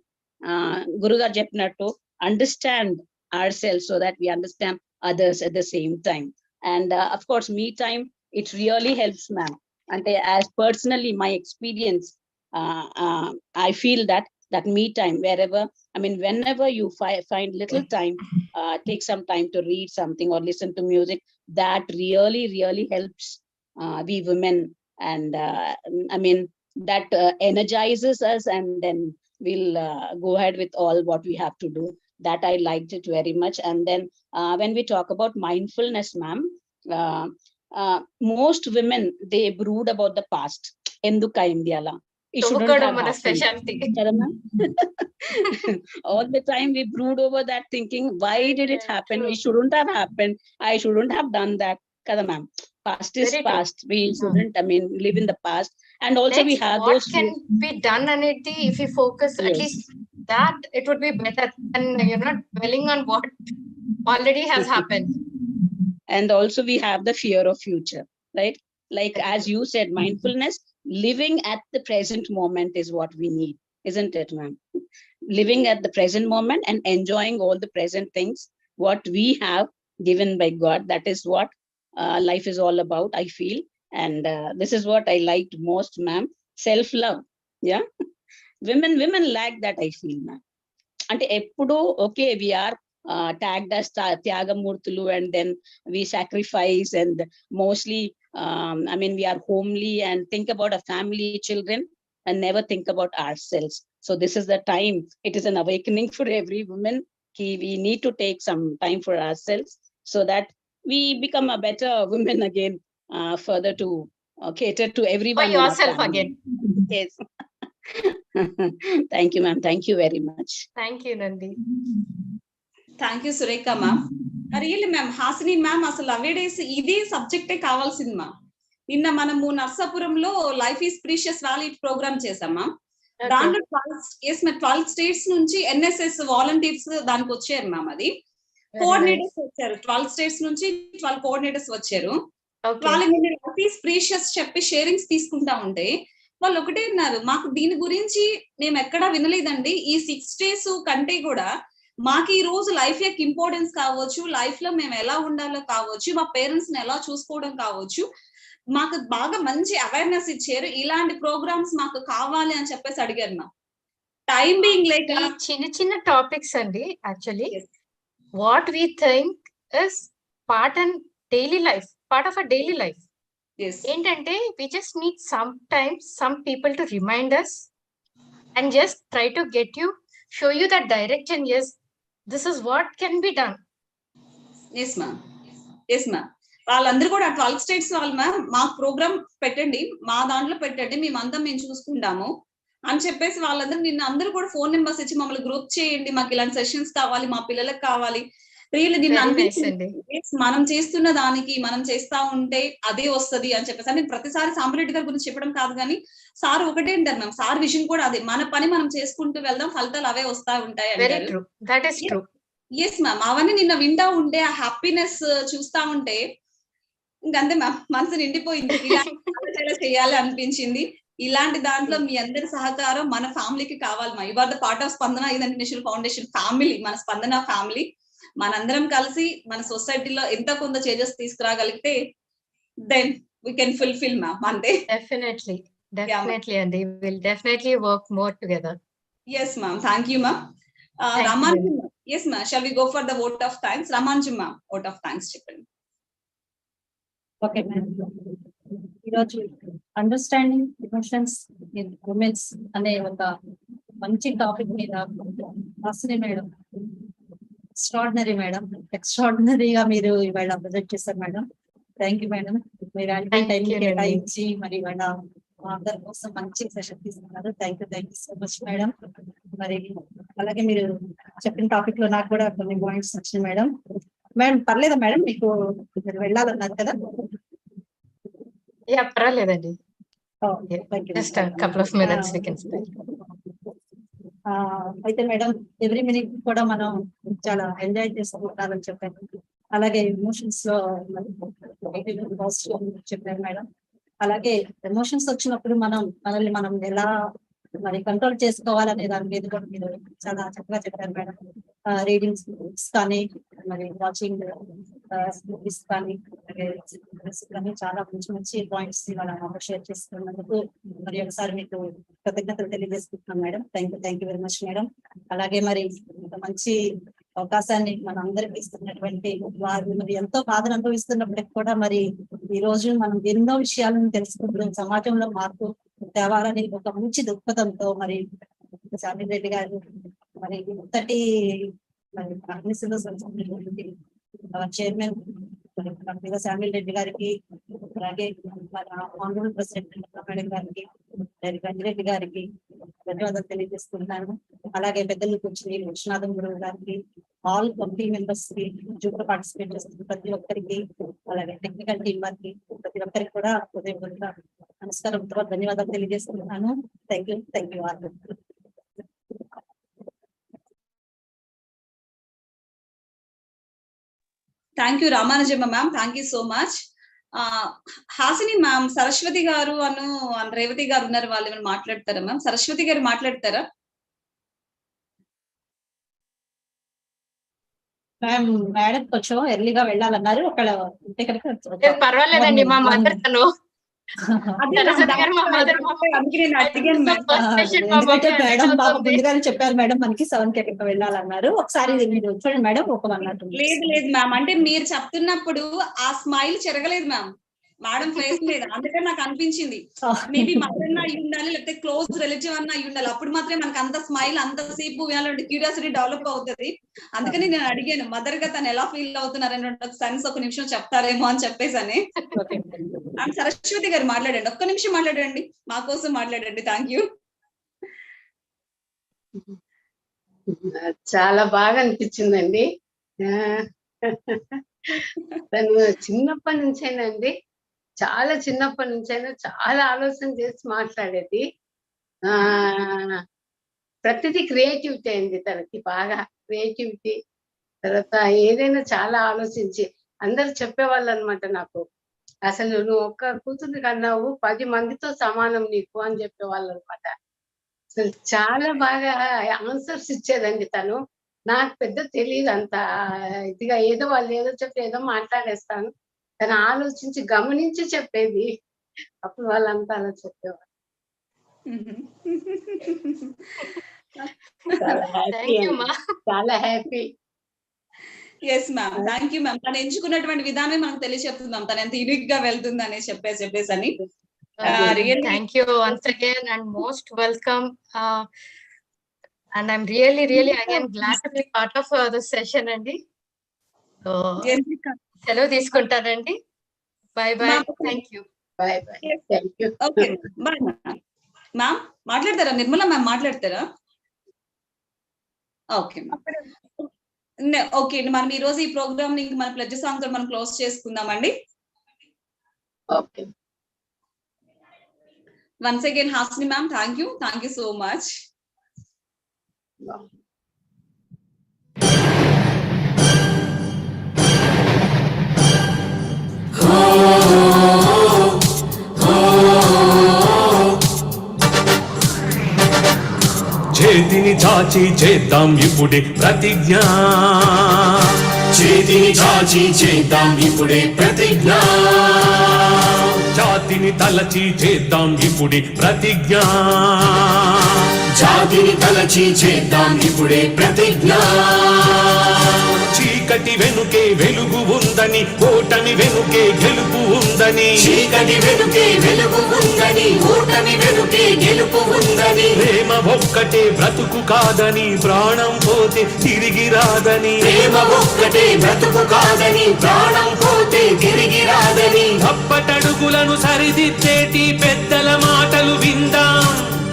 Guru Garu cheppinattu, understand ourselves so that we understand others at the same time. And of course, me time, it really helps, ma'am. Ante as personally my experience, I feel that me time, wherever, whenever you find little time, take some time to read something or listen to music, that really, really helps we women. And that energizes us, and then we'll go ahead with all what we have to do. That I liked it very much. And then when we talk about mindfulness, ma'am, most women, they brood about the past. Enduka Indiala, it shouldn't have happened. Specialty. All the time we brood over that, thinking, why did it happen? It shouldn't have happened. I shouldn't have done that. Kada ma'am, past is Very past. We shouldn't, live in the past. And also we have what those can be done on it, if we focus at Yes. least that, it would be better than you're not dwelling on what already has happened. And also we have the fear of future, right? Like as you said, mindfulness, living at the present moment is what we need, isn't it, ma'am? Living at the present moment and enjoying all the present things what we have given by God. That is what life is all about, I feel. And this is what I liked most, ma'am. Self-love. Yeah. Women lack that, I feel, ma'am. Ante eppudu, okay, we are tagged as Tyagamurtulu, and then we sacrifice, and mostly we are homely and think about our family, children, and never think about ourselves. So this is the time. It is an awakening for every woman. We need to take some time for ourselves so that we become a better woman again, further to cater to everyone. For yourself again. Yes. Thank you, ma'am. Thank you very much. Thank you, Nandi. Thank you Surekha ma'am. Really ma'am, Hasini ma'am, అసలు అవేడేస్ ఇదే సబ్జెక్టే కావాల్సింది ma'am. నిన్న మనము నర్సాపురంలో life is precious valley program చేసాం ma'am. దాంట్లో 12 స్టేట్స్ నుంచి ఎన్ఎస్ఎస్ వాలంటీర్స్ దానికి వచ్చారు మ్యామ్. అది కోఆర్డినేటర్స్ వచ్చారు, 12 స్టేట్స్ నుంచి 12 కోఆర్డినేటర్స్ వచ్చారు. వాళ్ళకి లైఫ్ ఈస్ ప్రీషియస్ చెప్పి షేరింగ్స్ తీసుకుంటా ఉంటే వాళ్ళు ఒకటే అన్నారు, మాకు దీని గురించి మేము ఎక్కడా వినలేదండి. ఈ 6 days కంటే కూడా మాకు ఈ రోజు లైఫ్ యొక్క ఇంపార్టెన్స్ కావచ్చు, లైఫ్ లో మేము ఎలా ఉండాలో కావచ్చు, మా పేరెంట్స్ ని ఎలా చూసుకోవడం కావచ్చు, మాకు బాగా మంచి అవేర్నెస్ ఇచ్చారు. ఇలాంటి ప్రోగ్రామ్స్ మాకు కావాలి అని చెప్పేసి అడిగారు నా టైం బీయింగ్ లైక్ చిన్న టాపిక్స్ అండి. Actually what we think is part and daily life, part of a daily life. ఏంటంటే we just need sometimes some people to remind us and just try to get you, show you that direction. Yes, this is what can be done. Yes ma'am, yes ma'am. వాళ్ళందరూ కూడా 12 states వాళ్ళు ma'am, మాకు programme పెట్టండి, మా దాంట్లో పెట్టండి, మేమంతా మేము చూసుకుంటాము, అని చెప్పేసి వాళ్ళందరూ నిన్న అందరూ కూడా ఫోన్ నెంబర్స్ ఇచ్చి మమ్మల్ని గ్రూప్ చేయండి, మాకు ఇలాంటి సెషన్స్ కావాలి, మా పిల్లలకు కావాలి. రియల్లీ నిన్న అనిపించింది మనం చేస్తున్న దానికి మనం చేస్తా ఉంటే అదే వస్తది అని చెప్పేసి. నేను ప్రతిసారి సాంబరెడ్డి గారి గురించి చెప్పడం కాదు కానీ సార్ ఒకటే అంటారు మ్యామ్, సార్ విజన్ కూడా అదే, మన పని మనం చేసుకుంటూ వెళ్దాం, ఫలితాలు అవే వస్తా ఉంటాయి అంటారు. ఎస్ మ్యామ్, అవన్నీ నిన్న వింటా ఉంటే ఆ హ్యాపీనెస్ చూస్తా ఉంటే ఇంకంతే మ్యామ్, మనసు నిండిపోయింది. ఇలా చేయాలి అనిపించింది. ఇలాంటి దాంట్లో మీ అందరి సహకారం మన ఫ్యామిలీకి కావాలి మా. You are the part of Spandana international foundation family, మన స్పందన ఫ్యామిలీ. మనందరం కలిసి మన సొసైటీలో ఎంత కొంత చేంజెస్ తీసుకురాగలిగితే then we can fulfill ma'am అంతే. Definitely and they will definitely work more together. Yes ma'am, thank you ma'am. Ramanju, yes ma'am, shall we go for the vote of thanks? Ramanju ma'am, vote of thanks చెప్పండి. Okay ma'am, ఈరోజు understanding emotions in women's అనే ఒక మంచి topic మీద Hasini madam extraordinary madam, ఎక్స్ట్రాడినరీగా మీరు ఇవాళ present చేశారు మేడం. Thank you madam. మీరు అంటే టైం కేటాయించి మరి ఇవాళ అందరి కోసం మంచి సెషన్ తీసుకున్నారు. Thank you so much madam. మరి అలాగే మీరు చెప్పిన టాపిక్ లో నాకు కూడా కొన్ని పాయింట్స్ వచ్చినాయి మేడం. మేడం పర్లేదా మేడం, మీకు మీరు వెళ్ళాలన్నారు కదా? పర్వాలేదండి. అయితే మేడం ఎవ్రీ మినిట్ కూడా మనం చాలా ఎంజాయ్ చేసుకుంటారని చెప్పారు. అలాగే ఎమోషన్స్ లో పాజిటివ్ చెప్పారు మేడం. అలాగే ఎమోషన్స్ వచ్చినప్పుడు మనల్ని మనం ఎలా మరి కంట్రోల్ చేసుకోవాలనే దాని మీద కూడా మీరు చాలా చక్కగా చెప్పారు మేడం. రీడింగ్స్ కానీ మరి వాచింగ్ మూవీస్ కానీ చాలా మంచి మంచి పాయింట్స్ ఇవాళ షేర్ చేసుకున్నందుకు మరి ఒకసారి మీకు కృతజ్ఞతలు తెలియజేసుకుంటున్నాం madam. Thank you very much madam. అలాగే మరి మంచి అవకాశాన్ని మన అందరికి ఇస్తున్నటువంటి వారు మరి ఎంతో బాధను అనుభవిస్తున్నప్పటికీ కూడా మరి ఈ రోజు మనం ఎన్నో విషయాలను తెలుసుకుంటూ సమాజంలో మార్పు తేవాలని ఒక మంచి దృక్పథంతో మరి శామిల్ రెడ్డి గారు మరి ఇంతటి మరి చైర్మన్ శామిల్ రెడ్డి గారికి, అలాగే మన ఆనరబుల్ ప్రెసిడెంట్ మేడం గారికి, గంజిరెడ్డి గారికి ధన్యవాదాలు తెలియజేస్తున్నాను. అలాగే పెద్దలు కూర్చుని విశ్వనాథం గురువు గారికి, ఆల్ కమిటీ మెంబర్స్ కి, జూలో పార్టిసిపేట్ చేస్తున్న ప్రతి ఒక్కరికి, అలాగే టెక్నికల్ టీం వారికి ప్రతి ఒక్కరికి కూడా హృదయపూర్వక నమస్కారంతో ధన్యవాదాలు తెలియజేస్తున్నాను. Thank you all. Thank you Ramanujamma ma'am, thank you so much. Hasini ma'am, Saraswati గారు రేవతి గారు ఉన్నారు, వాళ్ళు ఏమైనా మాట్లాడతారా మ్యామ్? సరస్వతి గారు మాట్లాడతారా? మ్యామ్ మేడం కొంచెం ఎర్లీగా వెళ్ళాలన్నారు. ఒకళ్ళ ఇంటి పర్వాలేదండి, మా మదర్ తను. ఎందుకంటే మేడం బాగా ముందుగానే చెప్పారు మేడం, మనకి 7 కి వెళ్ళాలన్నారు. ఒకసారి మీరు చూడండి మేడం. లేదు మ్యామ్, అంటే మీరు చెప్తున్నప్పుడు ఆ స్మైల్ చెరగలేదు మ్యామ్, మేడం ఫేస్ లేదు. అందుకని నాకు అనిపించింది మేబీ మదర్ అన్న అయి ఉండాలి, లేకపోతే క్లోజ్ రిలేటివ్ అన్న అయి ఉండాలి. అప్పుడు మాత్రమే మనకు అంత స్మైల్, అంత సేపు అలాంటి క్యూరియాసిటీ డెవలప్ అవుతుంది. అందుకని నేను అడిగాను మదర్ గా తను ఎలా ఫీల్ అవుతున్నారని సెన్స్ ఒక నిమిషం చెప్తారేమో అని చెప్పేసి. సరస్వతి గారు మాట్లాడండి, ఒక్క నిమిషం మాట్లాడండి, మా కోసం మాట్లాడండి. Thank you. చాలా బాగా అనిపించిందండి. తను చిన్నప్పటి నుంచేనండి, చాలా చిన్నప్పటి నుంచైనా చాలా ఆలోచన చేసి మాట్లాడేది. ప్రతిదీ క్రియేటివిటీ అండి తనకి, బాగా క్రియేటివిటీ. తర్వాత ఏదైనా చాలా ఆలోచించి అందరు చెప్పేవాళ్ళు అనమాట నాకు, అసలు నువ్వు ఒక్క కూతురు కన్నావు 10 మందితో సమానం నీకు అని చెప్పేవాళ్ళు అనమాట. అసలు చాలా బాగా ఆన్సర్స్ ఇచ్చేదండి తను. నాకు పెద్ద తెలియదు అంత ఇదిగా, ఏదో వాళ్ళు ఏదో చెప్తే ఏదో మాట్లాడేస్తాను. తను ఆలోచించి గమనించి చెప్పేది. అప్పుడు వాళ్ళంతా అలా చెప్పేవాళ్ళు. చాలా happy. Yes ma'am, thank you ma'am. తను ఎంచుకున్నటువంటి విధానమే మనకు తెలియచెప్తుంది మ్యామ్, తను ఎంత యూనిక్ గా వెళ్తుంది అని చెప్పేసి అని. Thank you once again and most welcome. And I'm really again glad to be part of the session అండి. So సెలవు తీసుకుంటానండి. Bye. Thank you. Bye. Thank you. Okay. Bye ma'am. మాట్లాడతారా నిర్మల మ్యామ్? మాట్లాడతారా? ఓకే ఓకే అండి, మనం ఈ రోజు ఈ ప్రోగ్రామ్ ని మన ప్లెడ్జ్ సాంగ్ తో మనం క్లోజ్ చేసుకుందామండి. Okay, once again Hasini ma'am, thank you so much. చేతిని చాచి చేద్దాం ఇప్పుడే ప్రతిజ్ఞ, చేతిని చాచి చేద్దాం ఇప్పుడే ప్రతిజ్ఞ, జాతిని తలచి చేద్దాం ఇప్పుడే ప్రతిజ్ఞ, జాతిని తలచి చేద్దాం ఇప్పుడే ప్రతిజ్ఞ, చీకటి వెనుకే వెలుగు ఉందని, ఓటమి వెనుకే గెలుపు ఉందని, చీకటి వెనుకే వెలుగు ఉందని, ఓటమి వెనుకే గెలుపు ఉందని, ప్రేమ ఒక్కటే బ్రతుకు కాదని, ప్రాణం పోతే తిరిగి రాదని, ప్రేమ ఒక్కటే బ్రతుకు కాదని, ప్రాణం పోతే తిరిగి రాదని, తప్పటడుగులను సరిదిద్దేటి పెద్దల మాటలు విందాం,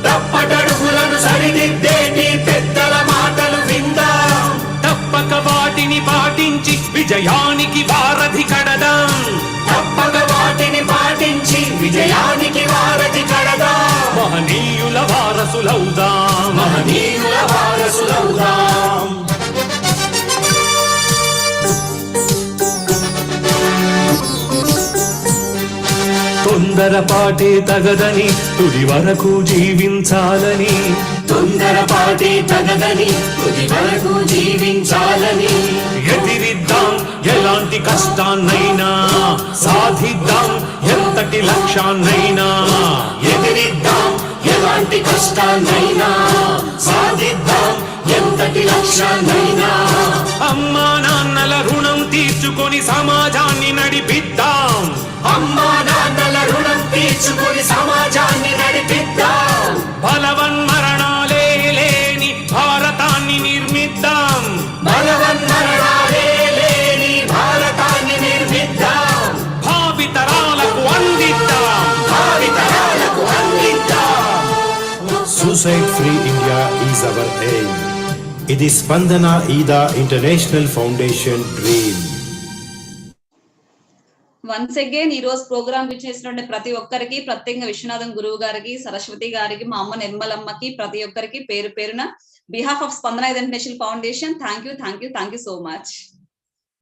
తప్పటడుగులను సరిదిద్దేటి పెద్దల మాటలు విందాం, తప్పక వాటిని పాటించి విజయానికి వారధి కడదాం, తప్పక వాటిని పాటించి విజయానికి వారధి కడదాం, మహనీయుల వారసులవుదాం, మహనీయుల వారసులవుదాం. తొందరపాటే తగదని, తుది వరకు జీవించాలని, తొందరపాటే తగదని, తుది వరకు జీవించాలని, ఎదిరిద్దాం ఎలాంటి కష్టాన్నైనా, సాధిద్దాం ఎంతటి లక్ష్యాన్నైనా, ఎదిరిద్దాం ఎలాంటి కష్టాన్నైనా, సాధిద్దాం ఎంతటి లక్ష్యాన్నైనా, అమ్మా నాన్నల రుణం తీర్చుకొని సమాజాన్ని నడిపిద్దాం, అమ్మా నాన్నల రుణం తీర్చుకొని సమాజాన్ని నడిపిద్దాం, బలవన్మరణాలే లేని భారతాన్ని నిర్మిద్దాం, బలవన్మరణాలే లేని భారతాన్ని నిర్మిద్దాం, భావితరాలకు అందిద్దాం, భావితరాలకు అందిద్దాం. Suicide Free India is our aim. ఇది స్పందన ఈదా international foundation dream. Once again ఈ రోజు ప్రోగ్రామ్ చేసినటువంటి ప్రతి ఒక్కరికి, ప్రత్యేకంగా విశ్వనాథం గురువు గారికి, సరస్వతి గారికి, మా అమ్మ నిర్మలమ్మకి, ప్రతి ఒక్కరికి పేరు పేరున behalf of Spandana international foundation thank you so much.